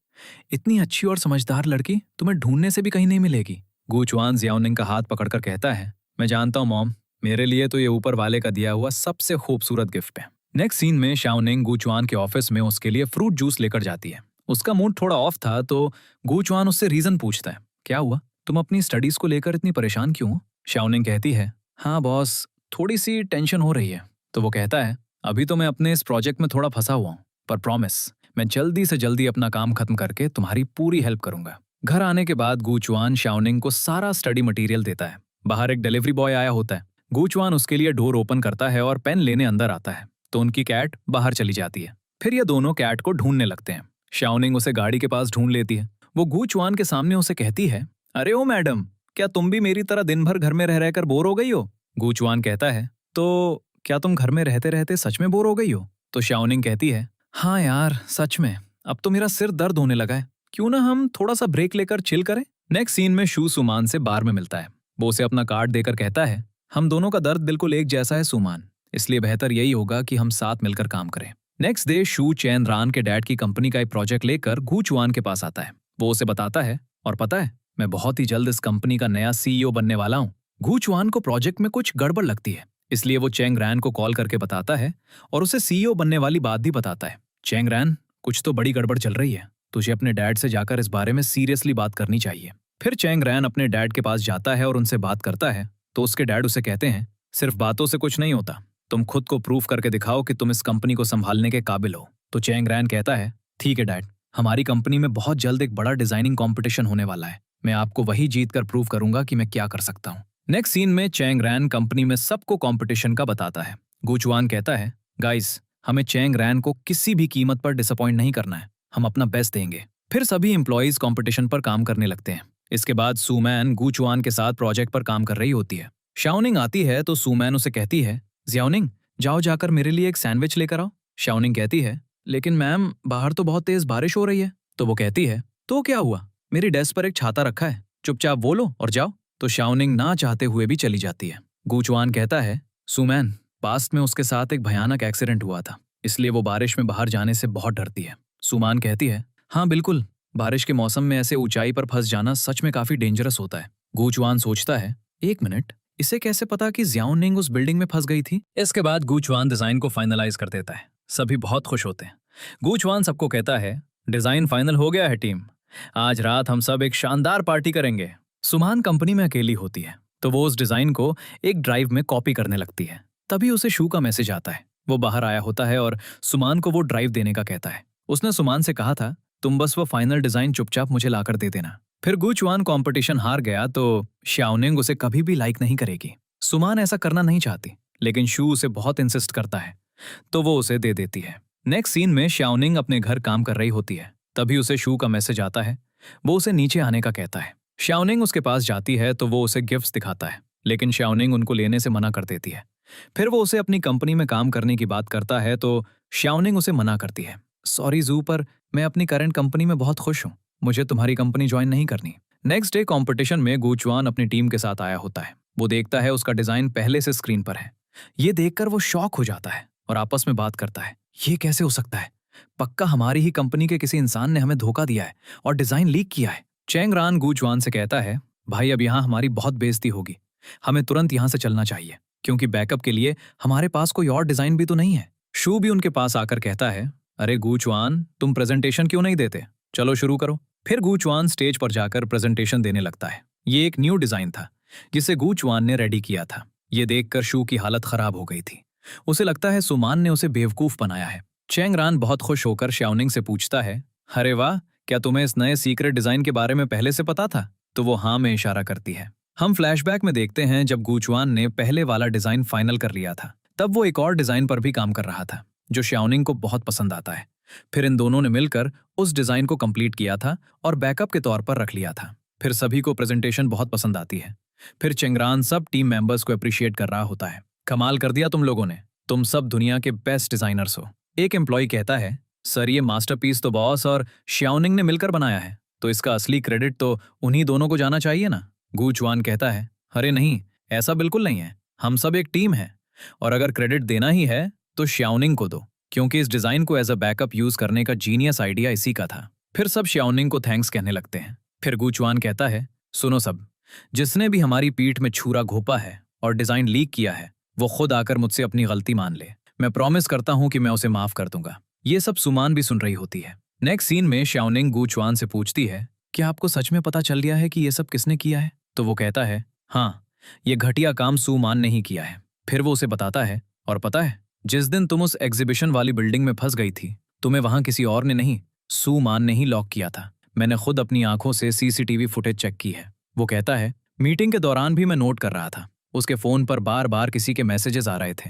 इतनी अच्छी और समझदार लड़की तुम्हें ढूंढने से भी कहीं नहीं मिलेगी। गूचवान जियाओनिंग का हाथ पकड़कर कहता है, मैं जानता हूँ मॉम, मेरे लिए तो ये ऊपर वाले का दिया हुआ सबसे खूबसूरत गिफ्ट है। नेक्स्ट सीन में श्याओनिंग गूचवान के ऑफिस में उसके लिए फ्रूट जूस लेकर जाती है। उसका मूड थोड़ा ऑफ था तो गूचवान उससे रीजन पूछता है, क्या हुआ, तुम अपनी स्टडीज को लेकर इतनी परेशान क्यों हो? श्याओनिंग कहती है, हाँ बॉस, थोड़ी सी टेंशन हो रही है। तो वो कहता है, अभी तो मैं अपने इस प्रोजेक्ट में थोड़ा फंसा हुआ हूँ, पर प्रॉमिस मैं जल्दी से जल्दी अपना काम खत्म करके तुम्हारी पूरी हेल्प करूंगा। घर आने के बाद गूचवान श्याओनिंग को सारा स्टडी मटेरियल देता है। बाहर एक डिलीवरी बॉय आया होता है। गूचवान उसके लिए डोर ओपन करता है और पेन लेने अंदर आता है तो उनकी कैट बाहर चली जाती है। फिर ये दोनों कैट को ढूंढने लगते हैं। श्याओनिंग उसे गाड़ी के पास ढूंढ लेती है। वो गूचवान के सामने उसे कहती है, अरे ओ मैडम, क्या तुम भी मेरी तरह दिन भर घर में रह रहकर बोर हो गई हो? गूचवान कहता है, तो क्या तुम घर में रहते रहते सच में बोर हो गई हो? तो श्याओनिंग कहती है, हाँ यार सच में, अब तो मेरा सिर दर्द होने लगा है, क्यों ना हम थोड़ा सा ब्रेक लेकर चिल करें। नेक्स्ट सीन में शू सुमान से बार में मिलता है। वो उसे अपना कार्ड देकर कहता है, हम दोनों का दर्द बिल्कुल एक जैसा है सुमान, इसलिए बेहतर यही होगा कि हम साथ मिलकर काम करें। नेक्स्ट डे शू चैन रान के डैड की कंपनी का एक प्रोजेक्ट लेकर गूचवान के पास आता है। वो उसे बताता है, और पता है मैं बहुत ही जल्द इस कंपनी का नया सीईओ बनने वाला हूँ। गूचवान को प्रोजेक्ट में कुछ गड़बड़ लगती है, इसलिए वो चैंग रैन को कॉल करके बताता है और उसे सीईओ बनने वाली बात भी बताता है। चैंग रैन, कुछ तो बड़ी गड़बड़ चल रही है, तुझे अपने डैड से जाकर इस बारे में सीरियसली बात करनी चाहिए। फिर चैंग रैन अपने डैड के पास जाता है और उनसे बात करता है तो उसके डैड उसे कहते हैं, सिर्फ बातों से कुछ नहीं होता, तुम खुद को प्रूव करके दिखाओ कि तुम इस कंपनी को संभालने के काबिल हो। तो चैंग रैन कहता है, ठीक है डैड, हमारी कंपनी में बहुत जल्द एक बड़ा डिजाइनिंग कंपटीशन होने वाला है, मैं आपको वही जीत कर प्रूव करूंगा कि मैं क्या कर सकता हूँ। नेक्स्ट सीन में चैंग रैन कंपनी में सबको कंपटीशन का बताता है। गूचवान कहता है, गाइस, हमें चैंग रैन को किसी भी कीमत पर डिसअपॉइंट नहीं करना है, हम अपना बेस्ट देंगे। फिर सभी एम्प्लॉइज कंपटीशन पर काम करने लगते हैं। इसके बाद सुमैन गूचवान के साथ प्रोजेक्ट पर काम कर रही होती है। शाओनिंग आती है तो सुमैन उसे कहती है, जियाओनिंग, जाओ जाकर मेरे लिए एक सैंडविच लेकर आओ। शाओनिंग कहती है, लेकिन मैम बाहर तो बहुत तेज बारिश हो रही है। तो वो कहती है, तो क्या हुआ, मेरी डेस्क पर एक छाता रखा है, चुपचाप वो लो और जाओ। तो शाओनिंग ना चाहते हुए भी चली जाती है। गूचवान कहता है, सुमैन, पास्ट में उसके साथ एक भयानक एक्सीडेंट हुआ था, इसलिए वो बारिश में बाहर जाने से बहुत डरती है। सुमान कहती है, हाँ बिल्कुल, बारिश के मौसम में ऐसे ऊंचाई पर फंस जाना सच में काफी डेंजरस होता है। गूचवान सोचता है, एक मिनट, इसे कैसे पता कि जियाओनिंग उस बिल्डिंग में फंस गई थी? इसके बाद गूचवान डिजाइन को फाइनलाइज कर देता है। सभी बहुत खुश होते हैं। गूचवान सबको कहता है, डिजाइन फाइनल हो गया है टीम, आज रात हम सब एक शानदार पार्टी करेंगे। सुमान कंपनी में अकेली होती है तो वो उस डिजाइन को एक ड्राइव में कॉपी करने लगती है। तभी उसे शू का मैसेज आता है। वो बाहर आया होता है और सुमान को वो ड्राइव देने का कहता है। उसने सुमान से कहा था, तुम बस वो फाइनल डिजाइन चुपचाप मुझे लाकर दे देना। फिर गूचवान कंपटीशन हार गया तो शाओनिंग उसे कभी भी लाइक नहीं करेगी। सुमान ऐसा करना नहीं चाहती, लेकिन शू उसे बहुत इंसिस्ट करता है तो वो उसे दे देती है। नेक्स्ट सीन में शाओनिंग अपने घर काम कर रही होती है। तभी उसे शू का मैसेज आता है। वो उसे नीचे आने का कहता है। शाओनिंग उसके पास जाती है तो वो उसे गिफ्ट्स दिखाता है, लेकिन शाओनिंग उनको लेने से मना कर देती है। फिर वो उसे अपनी कंपनी में काम करने की बात करता है तो शाओनिंग उसे मना करती है। सॉरी जू, पर मैं अपनी करंट कंपनी में बहुत खुश हूँ, मुझे तुम्हारी कंपनी ज्वाइन नहीं करनी। नेक्स्ट डे कॉम्पिटिशन में गूचवान अपनी टीम के साथ आया होता है। वो देखता है उसका डिजाइन पहले से स्क्रीन पर है। ये देखकर वो शॉक हो जाता है और आपस में बात करता है, ये कैसे हो सकता है, पक्का हमारी ही कंपनी के किसी इंसान ने हमें धोखा दिया है और डिजाइन लीक किया है। चैंग रान गूचवान से कहता है, भाई अब यहाँ हमारी बहुत बेइज्जती होगी, हमें तुरंत यहाँ से चलना चाहिए, क्योंकि बैकअप के लिए हमारे पास कोई और डिजाइन भी तो नहीं है। शू भी उनके पास आकर कहता है, अरे गूचवान, तुम प्रेजेंटेशन क्यों नहीं देते, चलो शुरू करो। फिर गूचवान स्टेज पर जाकर प्रेजेंटेशन देने लगता है। ये एक न्यू डिजाइन था जिसे गूचवान ने रेडी किया था। ये देखकर शू की हालत खराब हो गई थी। उसे लगता है सुमान ने उसे बेवकूफ बनाया है। चेंग रान बहुत खुश होकर शाओनिंग से पूछता है, अरे वाह, क्या तुम्हें इस नए सीक्रेट डिजाइन के बारे में पहले से पता था? तो वो हाँ में इशारा करती है। हम फ्लैशबैक में देखते हैं जब गूचवान ने पहले वाला डिजाइन फाइनल कर लिया था, तब वो एक और डिजाइन पर भी काम कर रहा था जो शाओनिंग को बहुत पसंद आता है। फिर इन दोनों ने मिलकर उस डिजाइन को कंप्लीट किया था और बैकअप के तौर पर रख लिया था। फिर सभी को प्रेजेंटेशन बहुत पसंद आती है। फिर चेंगरान सब टीम मेंबर्स को अप्रिशिएट कर रहा होता है। कमाल कर दिया तुम लोगों ने, तुम सब दुनिया के बेस्ट डिजाइनर्स हो। एक एम्प्लॉय कहता है, सर ये मास्टरपीस तो बॉस और शाओनिंग ने मिलकर बनाया है, तो इसका असली क्रेडिट तो उन्हीं दोनों को जाना चाहिए ना। गूचवान कहता है, अरे नहीं, ऐसा बिल्कुल नहीं है, हम सब एक टीम है और अगर क्रेडिट देना ही है तो शाओनिंग को दो, क्योंकि इस डिजाइन को एज अ बैकअप यूज करने का जीनियस आइडिया इसी का था। फिर सब शाओनिंग को थैंक्स कहने लगते हैं। फिर गूचवान कहता है, सुनो सब, जिसने भी हमारी पीठ में छुरा घोंपा है और डिजाइन लीक किया है वो खुद आकर मुझसे अपनी गलती मान ले। मैं प्रॉमिस करता हूं कि मैं उसे माफ कर दूंगा। ये सब सुमान भी सुन रही होती है। नेक्स्ट सीन में शाओनिंग गूचवान से पूछती है, क्या आपको सच में पता चल गया है कि ये सब किसने किया है? तो वो कहता है, हाँ, ये घटिया काम सुमान ने ही किया है। फिर वो उसे बताता है, और पता है, जिस दिन तुम उस एग्जीबिशन वाली बिल्डिंग में फंस गई थी, तुम्हें वहां किसी और ने नहीं, सुमान ने ही लॉक किया था। मैंने खुद अपनी आंखों से सीसीटीवी फुटेज चेक की है। वो कहता है, मीटिंग के दौरान भी मैं नोट कर रहा था, उसके फोन पर बार बार किसी के मैसेजेस आ रहे थे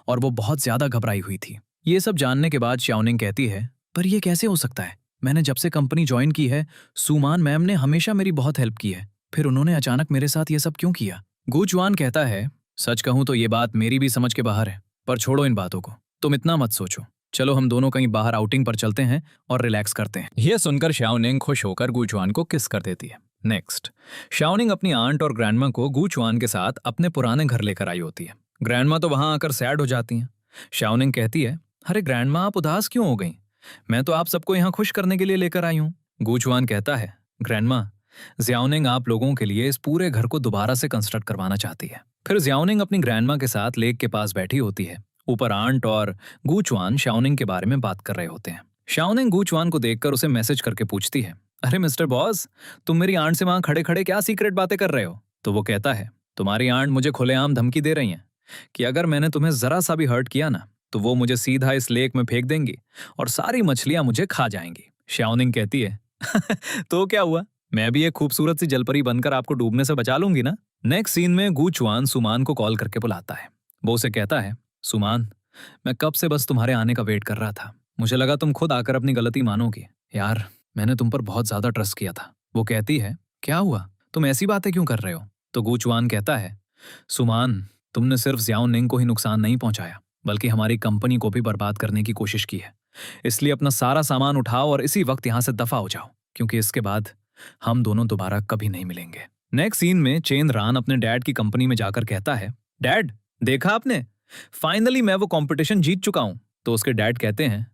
और वो बहुत ज्यादा घबराई हुई थी। ये सब जानने के बाद शाओनिंग कहती है, पर ये कैसे हो सकता है? मैंने जब से कंपनी ज्वाइन की है, सुमान मैम ने हमेशा मेरी बहुत हेल्प की है, फिर उन्होंने अचानक मेरे साथ ये सब क्यों किया? गूचवान कहता है, सच कहूं तो ये बात मेरी भी समझ के बाहर है, पर छोड़ो इन बातों को, तुम इतना मत सोचो। चलो हम दोनों कहीं बाहर आउटिंग पर चलते हैं और रिलैक्स करते हैं। यह सुनकर शाओनिंग खुश होकर गूचवान को किस कर देती है। नेक्स्ट, शाओनिंग अपनी आंट और ग्रैंडमा को गूचवान के साथ अपने पुराने घर लेकर आई होती है। ग्रैंडमा तो वहां आकर सैड हो जाती हैं। शाओनिंग कहती है, अरे ग्रैंडमा, आप उदास क्यों हो गई? मैं तो आप सबको यहाँ खुश करने के लिए लेकर आई हूँ। गूचवान कहता है, ग्रैंडमा, ज़ियाओनिंग आप लोगों के लिए इस पूरे घर को दोबारा से कंस्ट्रक्ट करवाना चाहती है। फिर ज़ियाओनिंग अपनी ग्रैंडमा के साथ लेक के पास बैठी होती है। ऊपर आंट और गूचवान शाओनिंग के बारे में बात कर रहे होते हैं। शाओनिंग गूचवान को देखकर उसे मैसेज करके पूछती है, अरे मिस्टर बॉस, तुम मेरी आंट से वहां खड़े खड़े क्या सीक्रेट बातें कर रहे हो? तो वो कहता है, तुम्हारी आंट मुझे खुलेआम धमकी दे रही हैं कि अगर मैंने तुम्हें जरा सा भी हर्ट किया ना, तो वो मुझे सीधा इस लेक में फेंक देंगी और सारी मछलियां मुझे खा जाएंगी। शाओनिंग कहती है, तो क्या हुआ, मैं भी एक खूबसूरत सी जलपरी बनकर आपको डूबने से बचा लूंगी ना। नेक्स्ट सीन में गूचवान सुमान को कॉल करके बुलाता है। वो उसे कहता है, सुमान, मैं कब से बस तुम्हारे आने का वेट कर रहा था। मुझे लगा तुम खुद आकर अपनी गलती मानोगी। यार, मैंने तुम पर बहुत ज्यादा ट्रस्ट किया था। वो कहती है, क्या हुआ, तुम ऐसी बातें क्यों कर रहे हो? तो गूचवान कहता है, सुमान, तुमने सिर्फ ज़ियाओनिंग को ही नुकसान नहीं पहुंचाया, बल्कि हमारी कंपनी को भी बर्बाद करने की कोशिश की है। इसलिए अपना सारा सामान उठाओ और इसी वक्त यहां से दफा हो जाओ, क्योंकि इसके बाद हम दोनों दोबारा कभी नहीं मिलेंगे। नेक्स्ट सीन में चेन रान अपने डैड की कंपनी में जाकर कहता है, डैड, देखा आपने, फाइनली मैं वो कंपटीशन जीत चुका हूं। तो उसके डैड कहते हैं,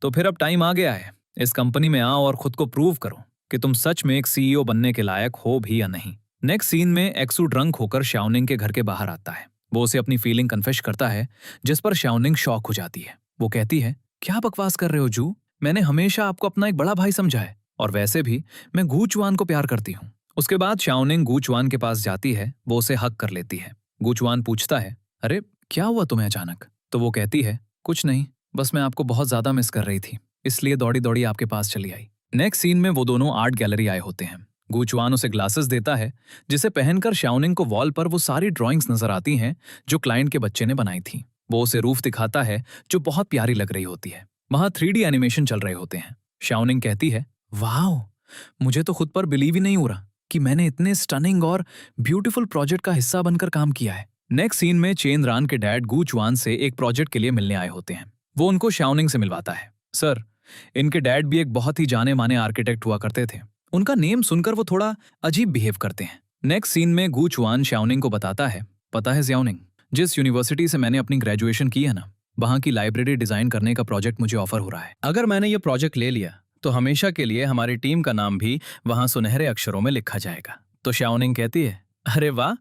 तो फिर अब टाइम आ गया है, इस कंपनी में आओ और खुद को प्रूव करो कि तुम सच में एक सीईओ बनने के लायक हो भी या नहीं। नेक्स्ट सीन में एक्सू ड्रंक होकर शाओनिंग के घर के बाहर आता है। वो उसे अपनी फीलिंग कन्फेस करता है, जिस पर शाओनिंग शॉक हो जाती है। वो कहती है, क्या बकवास कर रहे हो जू, मैंने हमेशा आपको अपना एक बड़ा भाई समझा है और वैसे भी मैं गूचवान को प्यार करती हूँ। उसके बाद शाओनिंग गूचवान के पास जाती है। वो उसे हक कर लेती है। गूचवान पूछता है, अरे क्या हुआ तुम्हें अचानक? तो वो कहती है, कुछ नहीं, बस मैं आपको बहुत ज्यादा मिस कर रही थी, इसलिए दौड़ी दौड़ी आपके पास चली आई। नेक्स्ट सीन में वो दोनों आर्ट गैलरी आए होते हैं। गूचवान उसे ग्लासेस देता है, जिसे पहनकर शाओनिंग को वॉल पर वो सारी ड्राइंग्स नजर आती हैं जो क्लाइंट के बच्चे ने बनाई थी। वो उसे रूफ दिखाता है जो बहुत प्यारी लग रही होती है। वहां 3D एनिमेशन चल रहे होते हैं। शाओनिंग कहती है, वाओ, मुझे तो खुद पर बिलीव ही नहीं हो रहा कि मैंने इतने स्टनिंग और ब्यूटीफुल प्रोजेक्ट का हिस्सा बनकर काम किया है। नेक्स्ट सीन में चेन रान के डैड गूचवान से एक प्रोजेक्ट के लिए मिलने आए होते हैं। वो उनको शाओनिंग से मिलवाता है। सर, इनके डैड भी एक बहुत ही जाने माने आर्किटेक्ट हुआ करते थे। उनका नेम सुनकर वो थोड़ा अजीब बिहेव करते हैं। नेक्स्ट सीन में गूचवान शाओनिंग को बताता है, पता है ज़ियाओनिंग, जिस यूनिवर्सिटी से मैंने अपनी ग्रेजुएशन की है ना, वहां की लाइब्रेरी डिजाइन करने का प्रोजेक्ट मुझे ऑफर हो रहा है। अगर मैंने ये प्रोजेक्ट ले लिया तो हमेशा के लिए हमारी टीम का नाम भी वहां सुनहरे अक्षरों में लिखा जाएगा। तो शाओनिंग कहती है, अरे वाह,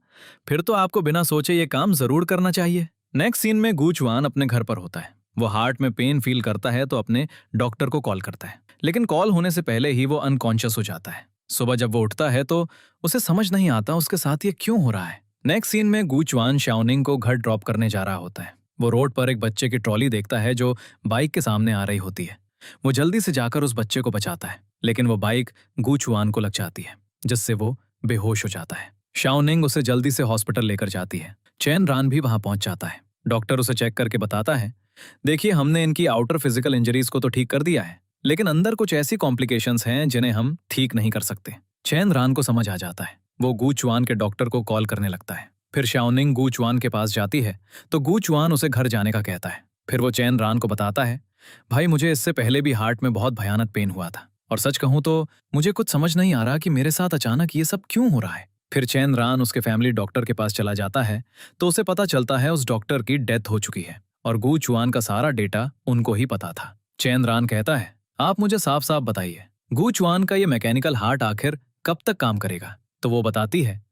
फिर तो आपको बिना सोचे ये काम जरूर करना चाहिए। नेक्स्ट सीन में गूचवान अपने घर पर होता है। वो हार्ट में पेन फील करता है तो अपने डॉक्टर को कॉल करता है, लेकिन कॉल होने से पहले ही वो अनकॉन्शियस हो जाता है। सुबह जब वो उठता है तो उसे समझ नहीं आता उसके साथ ये क्यों हो रहा है। नेक्स्ट सीन में गू चुआन शाओनिंग को घर ड्रॉप करने जा रहा होता है। वो रोड पर एक बच्चे की ट्रॉली देखता है जो बाइक के सामने आ रही होती है। वो जल्दी से जाकर उस बच्चे को बचाता है, लेकिन वो बाइक गू चुआन को लग जाती है, जिससे वो बेहोश हो जाता है। शाओनिंग उसे जल्दी से हॉस्पिटल लेकर जाती है। चैन रान भी वहां पहुंच जाता है। डॉक्टर उसे चेक करके बताता है, देखिए हमने इनकी आउटर फिजिकल इंजरीज को तो ठीक कर दिया है, लेकिन अंदर कुछ ऐसी कॉम्प्लिकेशंस हैं जिन्हें हम ठीक नहीं कर सकते। चैन रान को समझ आ जाता है। वो गू चुआन के डॉक्टर को कॉल करने लगता है। फिर शाओनिंग गू चुआन के पास जाती है तो गू चुआन उसे घर जाने का कहता है। फिर वो चैन रान को बताता है, भाई मुझे इससे पहले भी हार्ट में बहुत भयानक पेन हुआ था, और सच कहूं तो मुझे कुछ समझ नहीं आ रहा कि मेरे साथ अचानक ये सब क्यों हो रहा है। फिर चैन रान उसके फैमिली डॉक्टर के पास चला जाता है तो उसे पता चलता है उस डॉक्टर की डेथ हो चुकी है और गू चुआन का सारा डेटा उनको ही पता था। चैन रान कहता है, आप मुझे साफ साफ बताइए गू चुआन का ये मैकेनिकल हार्ट आखिर कब तक काम करेगा। तो वो बताती है,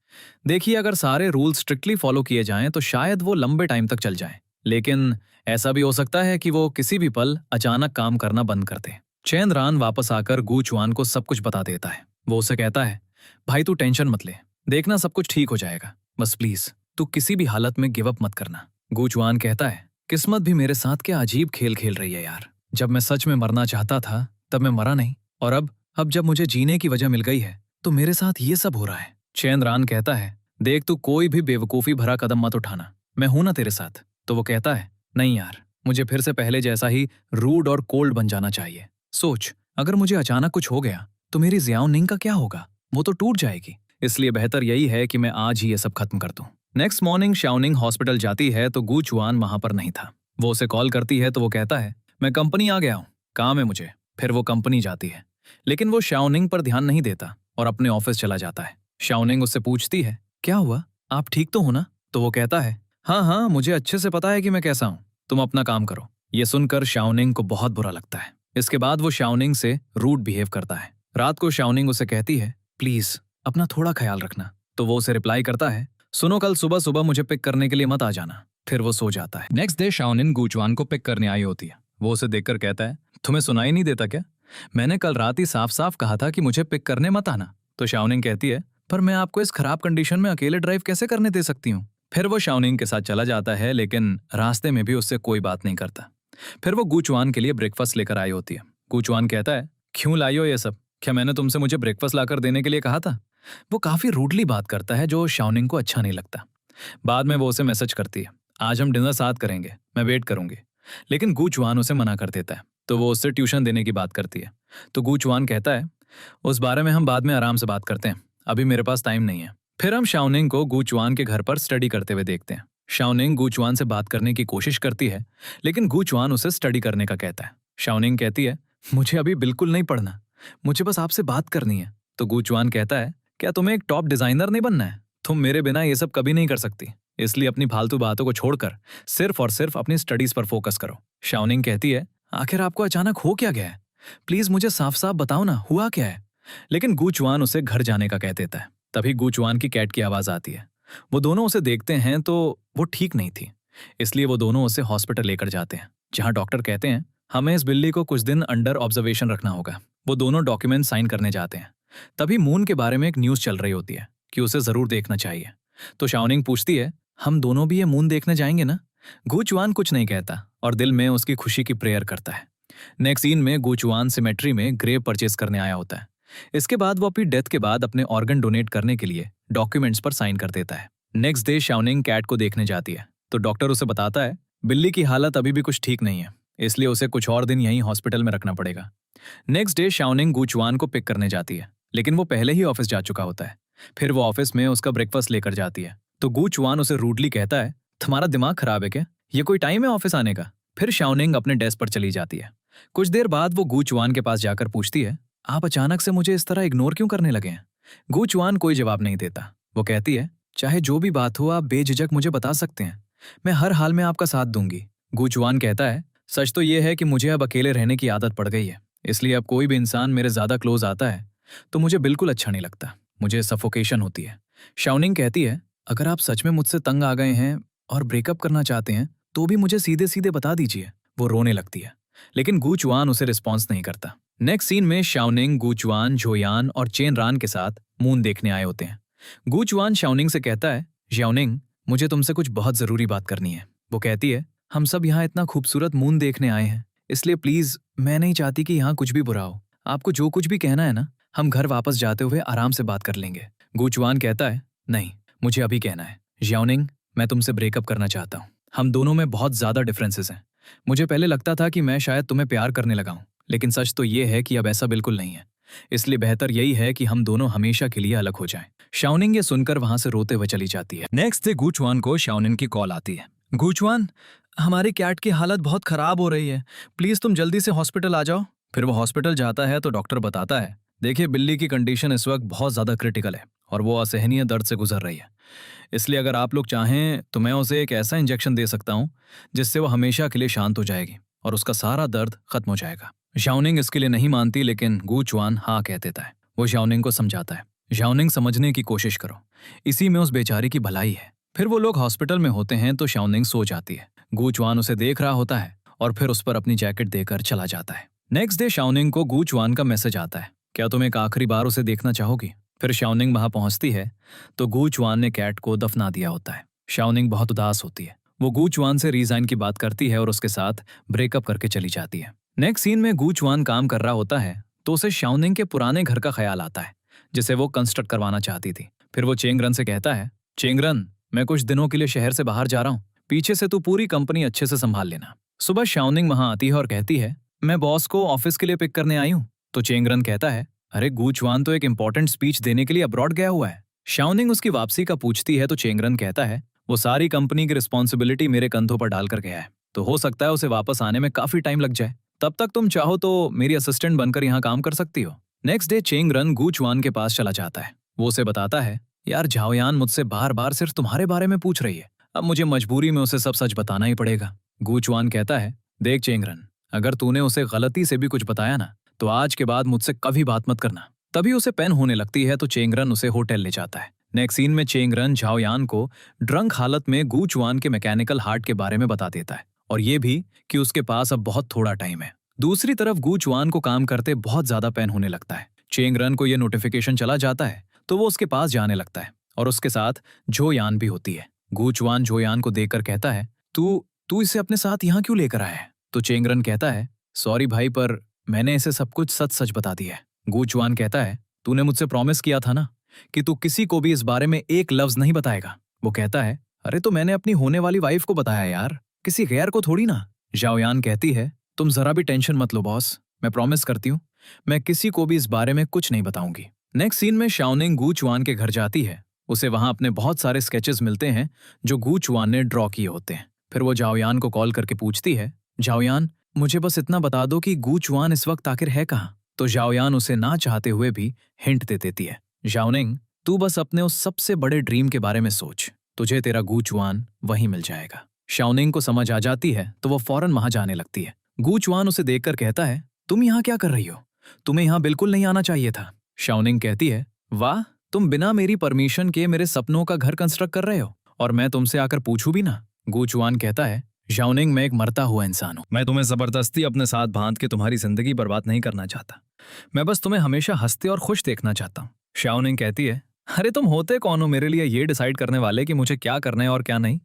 देखिए अगर सारे रूल स्ट्रिक्टली फॉलो किए जाएं तो शायद वो लंबे टाइम तक चल जाएं, लेकिन ऐसा भी हो सकता है कि वो किसी भी पल अचानक काम करना बंद कर दे। चैन रान वापस आकर गू चुआन को सब कुछ बता देता है। वो उसे कहता है, भाई तू टेंशन मत ले, देखना सब कुछ ठीक हो जाएगा, बस प्लीज तू किसी भी हालत में गिव अप मत करना। गू चुआन कहता है, किस्मत भी मेरे साथ क्या अजीब खेल खेल रही है यार। जब मैं सच में मरना चाहता था तब मैं मरा नहीं, और अब जब मुझे जीने की वजह मिल गई है तो मेरे साथ ये सब हो रहा है। चैन रान कहता है, देख तू कोई भी बेवकूफी भरा कदम मत उठाना, मैं हूं ना तेरे साथ। तो वो कहता है, नहीं यार, मुझे फिर से पहले जैसा ही रूड और कोल्ड बन जाना चाहिए। सोच, अगर मुझे अचानक कुछ हो गया तो मेरी जियाओनिंग का क्या होगा, वो तो टूट जाएगी। इसलिए बेहतर यही है कि मैं आज ही ये सब खत्म कर दूं। नेक्स्ट मॉर्निंग शाओनिंग हॉस्पिटल जाती है तो गू चुआन वहां पर नहीं था। वो उसे कॉल करती है तो वो कहता है, मैं कंपनी आ गया हूं, काम है मुझे। फिर वो कंपनी जाती है, लेकिन वो शाओनिंग पर ध्यान नहीं देता और अपने ऑफिस चला जाता है। शाओनिंग उससे पूछती है, क्या हुआ, आप ठीक तो हो ना? तो वो कहता है, हाँ हाँ, मुझे अच्छे से पता है कि मैं कैसा हूं, तुम अपना काम करो। ये सुनकर शाओनिंग को बहुत बुरा लगता है। इसके बाद वो शाओनिंग से रूड बिहेव करता है। रात को शाओनिंग उसे कहती है, प्लीज अपना थोड़ा ख्याल रखना। तो वो उसे रिप्लाई करता है, सुनो कल सुबह सुबह मुझे पिक करने के लिए मत आ जाना। फिर वो सो जाता है। नेक्स्ट डे शाओनिन गू चुआन को पिक करने आई होती है। वो उसे देखकर कहता है, तुम्हें सुनाई नहीं देता क्या? मैंने कल रात ही साफ साफ कहा था कि मुझे पिक करने मत आना। तो शाओनिंग कहती है, पर मैं आपको इस खराब कंडीशन में अकेले ड्राइव कैसे करने दे सकती हूँ। फिर वो शाओनिंग के साथ चला जाता है, लेकिन रास्ते में भी उससे कोई बात नहीं करता। फिर वो गू चुआन के लिए ब्रेकफास्ट लेकर आई होती है। गू चुआन कहता है, क्यों लाई हो ये सब? क्या मैंने तुमसे मुझे ब्रेकफास्ट लाकर देने के लिए कहा था? वो काफी रूडली बात करता है जो शाओनिंग को अच्छा नहीं लगता। बाद में वो उसे मैसेज करती है, आज हम डिनर साथ करेंगे, मैं वेट करूंगी। लेकिन गू चुआन उसे मना कर देता है। तो वो उससे ट्यूशन देने की बात करती है। तो गू चुआन कहता है, उस बारे में हम बाद में आराम से बात करते हैं, अभी मेरे पास टाइम नहीं है। फिर हम शाओनिंग को गू चुआन के घर पर स्टडी करते हुए देखते हैं। शाओनिंग गू चुआन से बात करने की कोशिश करती है, लेकिन गू चुआन उसे स्टडी करने का कहता है। शाओनिंग कहती है, मुझे अभी बिल्कुल नहीं पढ़ना, मुझे बस आपसे बात करनी है। तो गू चुआन कहता है, क्या तुम्हें एक टॉप डिजाइनर नहीं बनना है? तुम मेरे बिना ये सब कभी नहीं कर सकती, इसलिए अपनी फालतू बातों को छोड़कर सिर्फ और सिर्फ अपनी स्टडीज पर फोकस करो। शाओनिंग कहती है, आखिर आपको अचानक हो क्या गया है? प्लीज मुझे साफ साफ बताओ ना, हुआ क्या है? लेकिन गू चुआन उसे घर जाने का कह देता है। तभी गू चुआन की कैट की आवाज आती है। वो दोनों उसे देखते हैं तो वो ठीक नहीं थी, इसलिए वो दोनों उसे हॉस्पिटल लेकर जाते हैं, जहां डॉक्टर कहते हैं, हमें इस बिल्ली को कुछ दिन अंडर ऑब्जर्वेशन रखना होगा। वो दोनों डॉक्यूमेंट साइन करने जाते हैं। तभी मून के बारे में एक न्यूज चल रही होती है कि उसे जरूर देखना चाहिए। तो शाओनिंग पूछती है, हम दोनों भी ये मून देखने जाएंगे ना? गू चुआन कुछ नहीं कहता और दिल में उसकी खुशी की प्रेयर करता है। नेक्स्ट सीन में गू चुआन सिमेट्री में ग्रेव परचेज करने आया होता है। इसके बाद वो अपनी डेथ के बाद अपने ऑर्गन डोनेट करने के लिए डॉक्यूमेंट्स पर साइन कर देता है। नेक्स्ट डे शाओनिंग कैट को देखने जाती है तो डॉक्टर उसे बताता है, बिल्ली की हालत अभी भी कुछ ठीक नहीं है, इसलिए उसे कुछ और दिन यहीं हॉस्पिटल में रखना पड़ेगा। नेक्स्ट डे शाओनिंग गू चुआन को पिक करने जाती है, लेकिन वो पहले ही ऑफिस जा चुका होता है। फिर वो ऑफिस में उसका ब्रेकफास्ट लेकर जाती है तो गू चुआन उसे रूडली कहता है, तुम्हारा दिमाग खराब है क्या? ये कोई टाइम है ऑफिस आने का? फिर शाओनिंग अपने डेस्क पर चली जाती है। कुछ देर बाद वो गू चुआन के पास जाकर पूछती है, आप अचानक से मुझे इस तरह इग्नोर क्यों करने लगे हैं? गू चुआन कोई जवाब नहीं देता। वो कहती है, चाहे जो भी बात हो आप बेझिझक मुझे बता सकते हैं, मैं हर हाल में आपका साथ दूंगी। गू चुआन कहता है, सच तो ये है कि मुझे अब अकेले रहने की आदत पड़ गई है, इसलिए अब कोई भी इंसान मेरे ज्यादा क्लोज आता है तो मुझे बिल्कुल अच्छा नहीं लगता, मुझे सफोकेशन होती है। शाओनिंग कहती है, अगर आप सच में मुझसे तंग आ गए हैं और ब्रेकअप करना चाहते हैं तो भी मुझे सीधे सीधे बता दीजिए। वो रोने लगती है। लेकिन गूचवान उसे रिस्पॉन्स नहीं करता। नेक्स्ट सीन में शाओनिंग, गूचवान, जोयान और चेन रान के साथ मून देखने आए होते हैं। गूचवान शाओनिंग से कहता है, शाओनिंग, मुझे तुमसे कुछ बहुत जरूरी बात करनी है। वो कहती है, हम सब यहाँ इतना खूबसूरत मून देखने आए हैं, इसलिए प्लीज मैं नहीं चाहती कि यहाँ कुछ भी बुरा हो। आपको जो कुछ भी कहना है ना, हम घर वापस जाते हुए आराम से बात कर लेंगे। गूचवान कहता है, नहीं, मुझे अभी कहना है। शाओनिंग, मैं तुमसे ब्रेकअप करना चाहता हूँ। हम दोनों में बहुत ज्यादा डिफरेंसेस हैं। मुझे पहले लगता था कि मैं शायद तुम्हें प्यार करने लगा हूं, लेकिन सच तो ये है कि अब ऐसा बिल्कुल नहीं है। इसलिए बेहतर यही है कि हम दोनों हमेशा के लिए अलग हो जाएं। शाओनिंग ये सुनकर वहां से रोते हुए चली जाती है। नेक्स्ट डे गूचवान को शाओनिंग की कॉल आती है। गूचवान, हमारी कैट की हालत बहुत खराब हो रही है, प्लीज तुम जल्दी से हॉस्पिटल आ जाओ। फिर वो हॉस्पिटल जाता है तो डॉक्टर बताता है, देखिए बिल्ली की कंडीशन इस वक्त बहुत ज्यादा क्रिटिकल है और वो असहनीय दर्द से गुजर रही है। इसलिए अगर आप लोग चाहें तो मैं उसे एक ऐसा इंजेक्शन दे सकता हूं जिससे वो हमेशा के लिए शांत हो जाएगी और उसका सारा दर्द खत्म हो जाएगा। शाओनिंग इसके लिए नहीं मानती, लेकिन गूचवान हाँ कह देता है। वो शाओनिंग को समझाता है, शाओनिंग समझने की कोशिश करो, इसी में उस बेचारी की भलाई है। फिर वो लोग हॉस्पिटल में होते हैं तो शाओनिंग सो जाती है। गूचवान उसे देख रहा होता है और फिर उस पर अपनी जैकेट देकर चला जाता है। नेक्स्ट डे शाओनिंग को गूचवान का मैसेज आता है, क्या तुम एक आखिरी बार उसे देखना चाहोगी? फिर शाओनिंग वहां पहुंचती है तो गूचवान ने कैट को दफना दिया होता है। शाओनिंग बहुत उदास होती है। वो गूचवान से रिजाइन की बात करती है और उसके साथ ब्रेकअप करके चली जाती है। नेक्स्ट सीन में गूचवान काम कर रहा होता है तो उसे शाओनिंग के पुराने घर का ख्याल आता है जिसे वो कंस्ट्रक्ट करवाना चाहती थी। फिर वो चेंगरन से कहता है, चेंगरन, मैं कुछ दिनों के लिए शहर से बाहर जा रहा हूँ, पीछे से तू पूरी कंपनी अच्छे से संभाल लेना। सुबह शाओनिंग वहां आती है और कहती है, मैं बॉस को ऑफिस के लिए पिक करने आई हूँ। तो चेंगरन कहता है, अरे गूचवान तो एक इंपॉर्टेंट स्पीच देने के लिए अब्रॉड गया हुआ है। शाओनिंग उसकी वापसी का पूछती है तो चेंगरन कहता है, वो सारी कंपनी की रिस्पॉन्सिबिलिटी मेरे कंधों पर डालकर गया है, तो हो सकता है उसे वापस आने में काफी टाइम लग जाए। तब तक तुम चाहो तो मेरी असिस्टेंट बनकर यहाँ काम कर सकती हो। नेक्स्ट डे चेंगरन गूचवान के पास चला जाता है। वो उसे बताता है, यार झाओयान मुझसे बार बार सिर्फ तुम्हारे बारे में पूछ रही है, अब मुझे मजबूरी में उसे सब सच बताना ही पड़ेगा। गूचवान कहता है, देख चेंगरन, अगर तूने उसे गलती से भी कुछ बताया ना तो आज के बाद मुझसे कभी बात मत करना। तभी उसे पेन होने लगती है तो चेंगरन उसे होटल ले जाता है। नेक्स्ट सीन में चेंगरन झाओयान को ड्रंक हालत में गूचवान के मैकेनिकल हार्ट के बारे में बता देता है और ये भी कि उसके पास अब बहुत थोड़ा टाइम है। दूसरी तरफ गूचवान को काम करते बहुत ज्यादा पेन होने लगता है। चेंगरन को यह नोटिफिकेशन चला जाता है तो वो उसके पास जाने लगता है और उसके साथ जोयान भी होती है। गूचवान जोयान को देखकर कहता है, तू तू इसे अपने साथ यहाँ क्यों लेकर आया है? तो चेंगरन कहता है, सॉरी भाई, पर मैंने इसे सब कुछ सच सच बता दिया है। गूचवान कहता है, तूने मुझसे प्रॉमिस किया था ना कि तू किसी को भी इस बारे में एक लफ्ज नहीं बताएगा। वो कहता है, अरे तो मैंने अपनी होने वाली वाइफ को बताया यार, किसी गैर को थोड़ी ना। झाओयान कहती है, तुम जरा भी टेंशन मत लो बॉस, मैं प्रॉमिस करती हूँ मैं किसी को भी इस बारे में कुछ नहीं बताऊंगी। नेक्स्ट सीन में शाओनिंग गूचवान के घर जाती है। उसे वहां अपने बहुत सारे स्केचेस मिलते हैं जो गूचवान ने ड्रॉ किए होते हैं। फिर वो झाओयान को कॉल करके पूछती है, झाओयान, मुझे बस इतना बता दो कि गूचवान इस वक्त आखिर है कहाँ? तो झाओयान उसे ना चाहते हुए भी हिंट दे देती है, शाओनिंग, तू बस अपने उस सबसे बड़े ड्रीम के बारे में सोच, तुझे तेरा गूचवान वहीं मिल जाएगा। शाओनिंग को समझ आ जाती है तो वो फौरन वहां जाने लगती है। गूचवान उसे देखकर कहता है, तुम यहाँ क्या कर रही हो? तुम्हें यहाँ बिल्कुल नहीं आना चाहिए था। शाओनिंग कहती है, वाह, तुम बिना मेरी परमिशन के मेरे सपनों का घर कंस्ट्रक्ट कर रहे हो और मैं तुमसे आकर पूछूं भी ना। गूचवान कहता है, शाओनिंग, मैं एक मरता हुआ इंसान हूं, मैं तुम्हें जबरदस्ती अपने साथ बांध के तुम्हारी जिंदगी बर्बाद नहीं करना चाहता, मैं बस तुम्हें हमेशा हंसते और खुश देखना चाहता हूँ। शाओनिंग कहती है, अरे तुम होते कौन हो मेरे लिए ये डिसाइड करने वाले कि मुझे क्या करना है और क्या नहीं?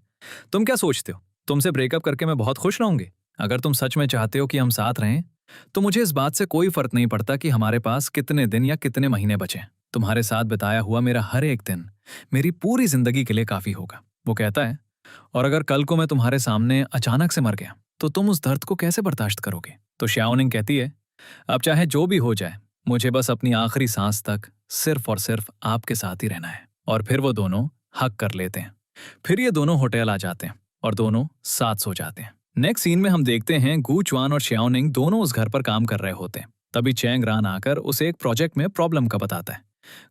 तुम क्या सोचते हो तुमसे ब्रेकअप करके मैं बहुत खुश रहूंगी? अगर तुम सच में चाहते हो कि हम साथ रहें तो मुझे इस बात से कोई फर्क नहीं पड़ता कि हमारे पास कितने दिन या कितने महीने बचे। तुम्हारे साथ बिताया हुआ मेरा हर एक दिन मेरी पूरी जिंदगी के लिए काफी होगा। वो कहता है, और अगर कल को मैं तुम्हारे सामने अचानक से मर गया तो तुम उस दर्द को कैसे बर्दाश्त करोगे? तो शाओनिंग कहती है, अब चाहे जो भी हो जाए, मुझे बस अपनी आखिरी सांस तक सिर्फ और सिर्फ आपके साथ ही रहना है। और फिर वो दोनों हक कर लेते हैं। फिर ये दोनों होटल आ जाते हैं और दोनों साथ सो जाते हैं। नेक्स्ट सीन में हम देखते हैं गूचवान और शाओनिंग दोनों उस घर पर काम कर रहे होते हैं। तभी चैंग रान आकर उसे एक प्रोजेक्ट में प्रॉब्लम का बताता है।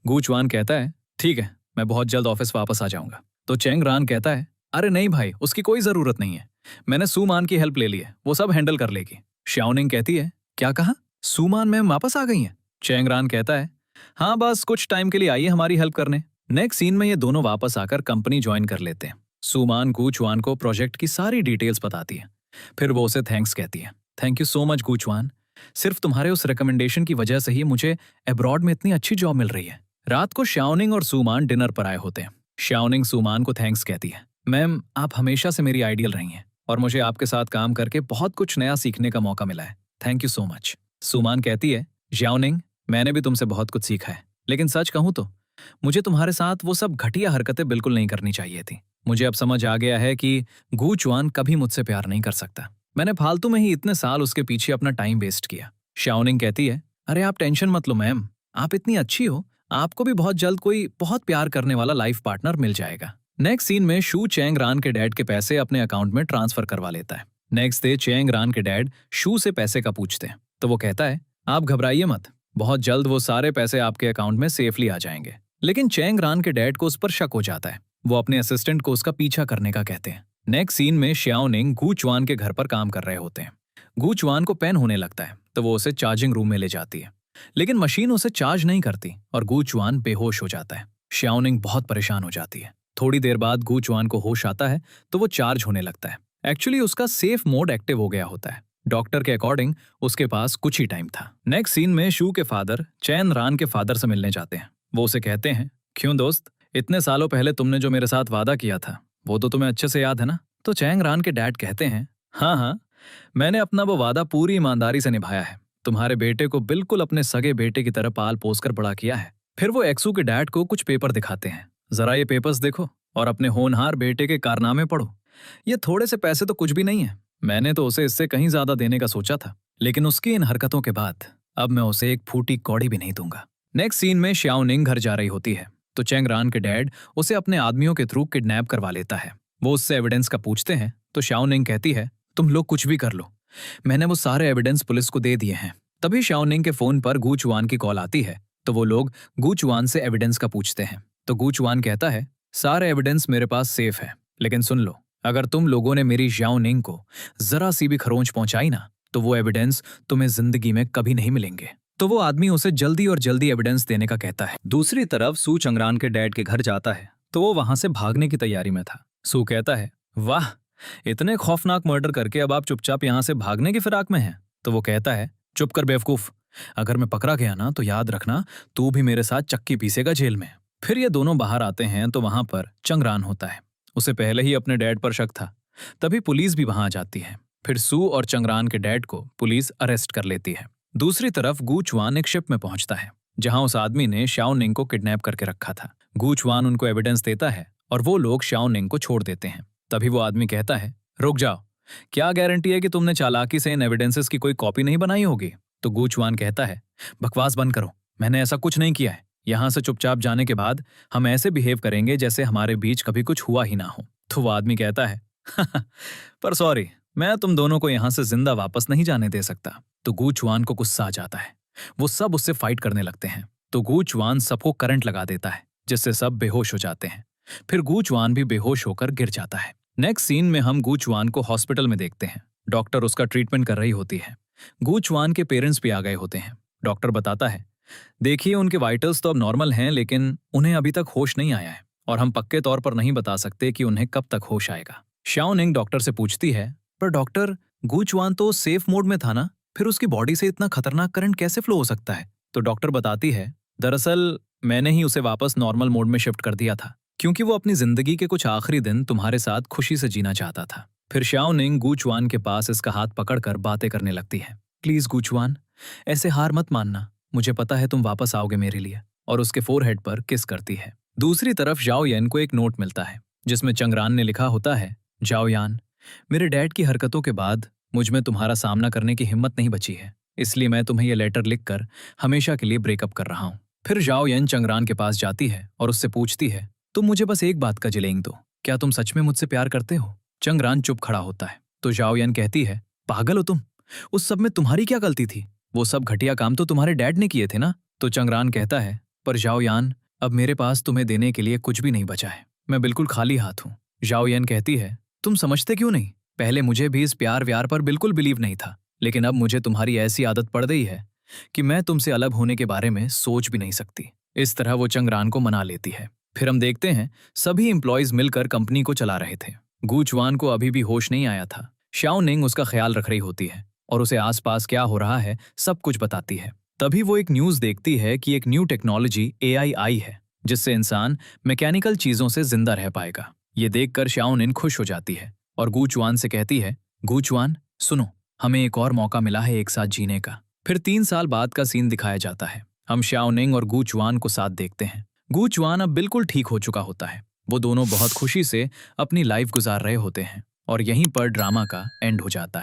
गूचवान कहता है, ठीक है, मैं बहुत जल्द ऑफिस वापस आ जाऊंगा। तो चैंग रान कहता है, अरे नहीं भाई, उसकी कोई जरूरत नहीं है, मैंने सूमान की हेल्प ले ली है, वो सब हैंडल कर लेगी। शाओनिंग कहती है, क्या कहा? सूमान मैम वापस आ गई हैं? चैंग रान कहता है, हाँ, बस कुछ टाइम के लिए आई है हमारी हेल्प करने। नेक्स्ट सीन में ये दोनों वापस आकर कंपनी ज्वाइन कर लेते हैं। सूमान गूचवान को प्रोजेक्ट की सारी डिटेल्स बताती है। फिर वो उसे थैंक्स कहती है। थैंक यू सो मच गूचवान। सिर्फ तुम्हारे उस रिकमेंडेशन की वजह से ही मुझे अब्रॉड में इतनी अच्छी जॉब मिल रही है। रात को श्याओनिंग और सुमान डिनर पर आए होते हैं। श्याओनिंग सुमान को थैंक्स कहती है। मैम, आप हमेशा से मेरी आइडियल रही हैं और मुझे आपके साथ काम करके बहुत कुछ नया सीखने का मौका मिला है। Thank you so much. सुमान कहती है, श्याओनिंग, मैंने भी तुमसे बहुत कुछ सीखा है, लेकिन सच कहूं तो मुझे तुम्हारे साथ वो सब घटिया हरकतें बिल्कुल नहीं करनी चाहिए थी। मुझे अब समझ आ गया है कि गूचवान कभी मुझसे प्यार नहीं कर सकता। मैंने फालतू में ही इतने साल उसके पीछे अपना टाइम वेस्ट किया। शाओनिंग कहती है, अरे आप टेंशन मत लो मैम, आप इतनी अच्छी हो, आपको भी बहुत जल्द कोई बहुत प्यार करने वाला लाइफ पार्टनर मिल जाएगा। नेक्स्ट सीन में शू चैंग रान के डैड के पैसे अपने अकाउंट में ट्रांसफर करवा लेता है। नेक्स्ट डे चैंग रान के डैड शू से पैसे का पूछते हैं तो वो कहता है, आप घबराइए मत, बहुत जल्द वो सारे पैसे आपके अकाउंट में सेफली आ जाएंगे। लेकिन चैंग रान के डैड को उस पर शक हो जाता है। वो अपने असिस्टेंट को उसका पीछा करने का कहते हैं। नेक्स्ट सीन में श्याओनिंग गूचवान के घर पर काम कर रहे होते हैं। गूचवान को पेन होने लगता है तो वो उसे चार्जिंग रूम में ले जाती है, लेकिन मशीन उसे चार्ज नहीं करती और गूचवान बेहोश हो जाता है। श्याओनिंग बहुत परेशान हो जाती है। थोड़ी देर बाद गूचवान को होश आता है तो वो चार्ज होने लगता है। एक्चुअली उसका सेफ मोड एक्टिव हो गया होता है। डॉक्टर के अकॉर्डिंग उसके पास कुछ ही टाइम था। नेक्स्ट सीन में शू के फादर चैन रान के फादर से मिलने जाते हैं। वो उसे कहते हैं, क्यों दोस्त, इतने सालों पहले तुमने जो मेरे साथ वादा किया था वो तो तुम्हें अच्छे से याद है ना? तो चैंग रान के डैड कहते हैं, हाँ हाँ, मैंने अपना वो वादा पूरी ईमानदारी से निभाया है। तुम्हारे बेटे को बिल्कुल अपने सगे बेटे की तरह पाल पोस कर बड़ा किया है। फिर वो एक्सू के डैड को कुछ पेपर दिखाते हैं। जरा ये पेपर्स देखो और अपने होनहार बेटे के कारनामे पढ़ो। ये थोड़े से पैसे तो कुछ भी नहीं है। मैंने तो उसे इससे कहीं ज्यादा देने का सोचा था, लेकिन उसकी इन हरकतों के बाद अब मैं उसे एक फूटी कौड़ी भी नहीं दूंगा। नेक्स्ट सीन में श्याओनिंग घर जा रही होती है तो चैंग रान के डैड उसे अपने आदमियों के थ्रू किडनैप करवा लेता है। वो उससे एविडेंस का पूछते हैं तो श्याओनिंग कहती है, तुम लोग कुछ भी कर लो, मैंने वो सारे एविडेंस पुलिस को दे दिए हैं। तभी श्याओनिंग के फोन पर गूचवान की कॉल आती है तो वो लोग गूचवान से एविडेंस का पूछते हैं तो गूचवान कहता है, सारे एविडेंस मेरे पास सेफ है, लेकिन सुन लो, अगर तुम लोगों ने मेरी श्याओनिंग को जरा सी भी खरोंच पहुंचाई ना तो वो एविडेंस तुम्हें जिंदगी में कभी नहीं मिलेंगे। तो वो आदमी उसे जल्दी और जल्दी एविडेंस देने का कहता है। दूसरी तरफ सू चंगरान के डैड के घर जाता है तो वो वहां से भागने की तैयारी में था। सू कहता है, वाह, इतने खौफनाक मर्डर करके अब आप चुपचाप यहां से भागने की फिराक में हैं। तो वो कहता है, चुप कर बेवकूफ, अगर मैं पकड़ा गया ना तो याद रखना तू भी मेरे साथ चक्की पीसेगा जेल में। फिर ये दोनों बाहर आते हैं तो वहां पर चंगरान होता है। उसे पहले ही अपने डैड पर शक था। तभी पुलिस भी वहां आ जाती है। फिर सू और चंगरान के डैड को पुलिस अरेस्ट कर लेती है। दूसरी तरफ गूचवान एक शिप में पहुंचता है जहां उस आदमी ने श्याओनिंग को किडनैप करके रखा था। गूचवान उनको एविडेंस देता है और वो लोग श्याओनिंग को छोड़ देते हैं। तभी वो आदमी कहता है, रुक जाओ, क्या गारंटी है कि तुमने चालाकी से इन एविडेंसेस की कोई कॉपी नहीं बनाई होगी? तो गूचवान कहता है, बकवास बंद करो, मैंने ऐसा कुछ नहीं किया है। यहां से चुपचाप जाने के बाद हम ऐसे बिहेव करेंगे जैसे हमारे बीच कभी कुछ हुआ ही ना हो। तो वो आदमी कहता है, पर सॉरी, मैं तुम दोनों को यहां से जिंदा वापस नहीं जाने दे सकता। तो गूचवान को गुस्सा आ जाता है। वो सब उससे फाइट करने लगते हैं। तो गूचवान सबको करंट लगा देता है जिससे सब बेहोश हो जाते हैं। फिर गूचवान भी बेहोश होकर गिर जाता है। नेक्स्ट सीन में हम गूचवान को हॉस्पिटल में देखते हैं। डॉक्टर उसका ट्रीटमेंट कर रही होती है। गूचवान के पेरेंट्स भी आ गए होते हैं। डॉक्टर बताता है, देखिए उनके वाइटल्स तो अब नॉर्मल हैं, लेकिन उन्हें अभी तक होश नहीं आया है और हम पक्के तौर पर नहीं बता सकते कि उन्हें कब तक होश आएगा। श्याओनिंग डॉक्टर से पूछती है, पर डॉक्टर, गूचवान तो सेफ मोड में था ना, फिर उसकी बॉडी से इतना खतरनाक करंट कैसे फ्लो हो सकता है? तो डॉक्टर बताती है, दरअसल मैंने ही उसे वापस नॉर्मल मोड में शिफ्ट कर दिया था क्योंकि वो अपनी जिंदगी के कुछ आखिरी दिन तुम्हारे साथ खुशी से जीना चाहता था। फिर श्याओनिंग गूचवान के पास इसका हाथ पकड़कर बातें करने लगती है। प्लीज गूचवान, ऐसे हार मत मानना, मुझे पता है तुम वापस आओगे मेरे लिए, और उसके फोरहेड पर किस करती है। दूसरी तरफ जाओ यान को एक नोट मिलता है जिसमें चंगरान ने लिखा होता है, जाओ यान, मेरे डैड की हरकतों के बाद मुझ में तुम्हारा सामना करने की हिम्मत नहीं बची है, इसलिए मैं तुम्हें यह लेटर लिखकर हमेशा के लिए ब्रेकअप कर रहा हूं। फिर जाओ यान चंगरान के पास जाती है और उससे पूछती है, तुम मुझे बस एक बात का जिलेंग दो, क्या तुम सच में मुझसे प्यार करते हो? चंगरान चुप खड़ा होता है। तो जाओ यान कहती है, पागल हो तुम, उस सब में तुम्हारी क्या गलती थी? वो सब घटिया काम तो तुम्हारे डैड ने किए थे ना? तो चंगरान कहता है, पर जाओ यान, अब मेरे पास तुम्हें देने के लिए कुछ भी नहीं बचा है, मैं बिल्कुल खाली हाथ हूँ। जाओ यान कहती है, तुम समझते क्यों नहीं? पहले मुझे भी इस प्यार व्यार पर बिल्कुल बिलीव नहीं था, लेकिन अब मुझे तुम्हारी ऐसी आदत पड़ गई है कि मैं तुमसे अलग होने के बारे में सोच भी नहीं सकती। इस तरह वो चंगरान को मना लेती है। फिर हम देखते हैं सभी एम्प्लॉयज मिलकर कंपनी को चला रहे थे। गूचवान को अभी भी होश नहीं आया था। श्याओनिंग उसका ख्याल रख रही होती है। और उसे आसपास क्या हो रहा है सब कुछ बताती है। तभी वो एक न्यूज़ देखती है कि एक न्यू टेक्नोलॉजी एआई आई है, जिससे इंसान मैकेनिकल चीजों से जिंदा रह पाएगा। ये देखकर शाओनिन खुश हो जाती है और गूचुआन से कहती है, गूचुआन सुनो, हमें एक और मौका मिला है एक साथ जीने का। फिर 3 साल बाद का सीन दिखाया जाता है। हम शाओनिंग और गूचुआन को साथ देखते हैं। गूचुआन अब बिल्कुल ठीक हो चुका होता है। वो दोनों बहुत खुशी से अपनी लाइफ गुजार रहे होते हैं और यहीं पर ड्रामा का एंड हो जाता है।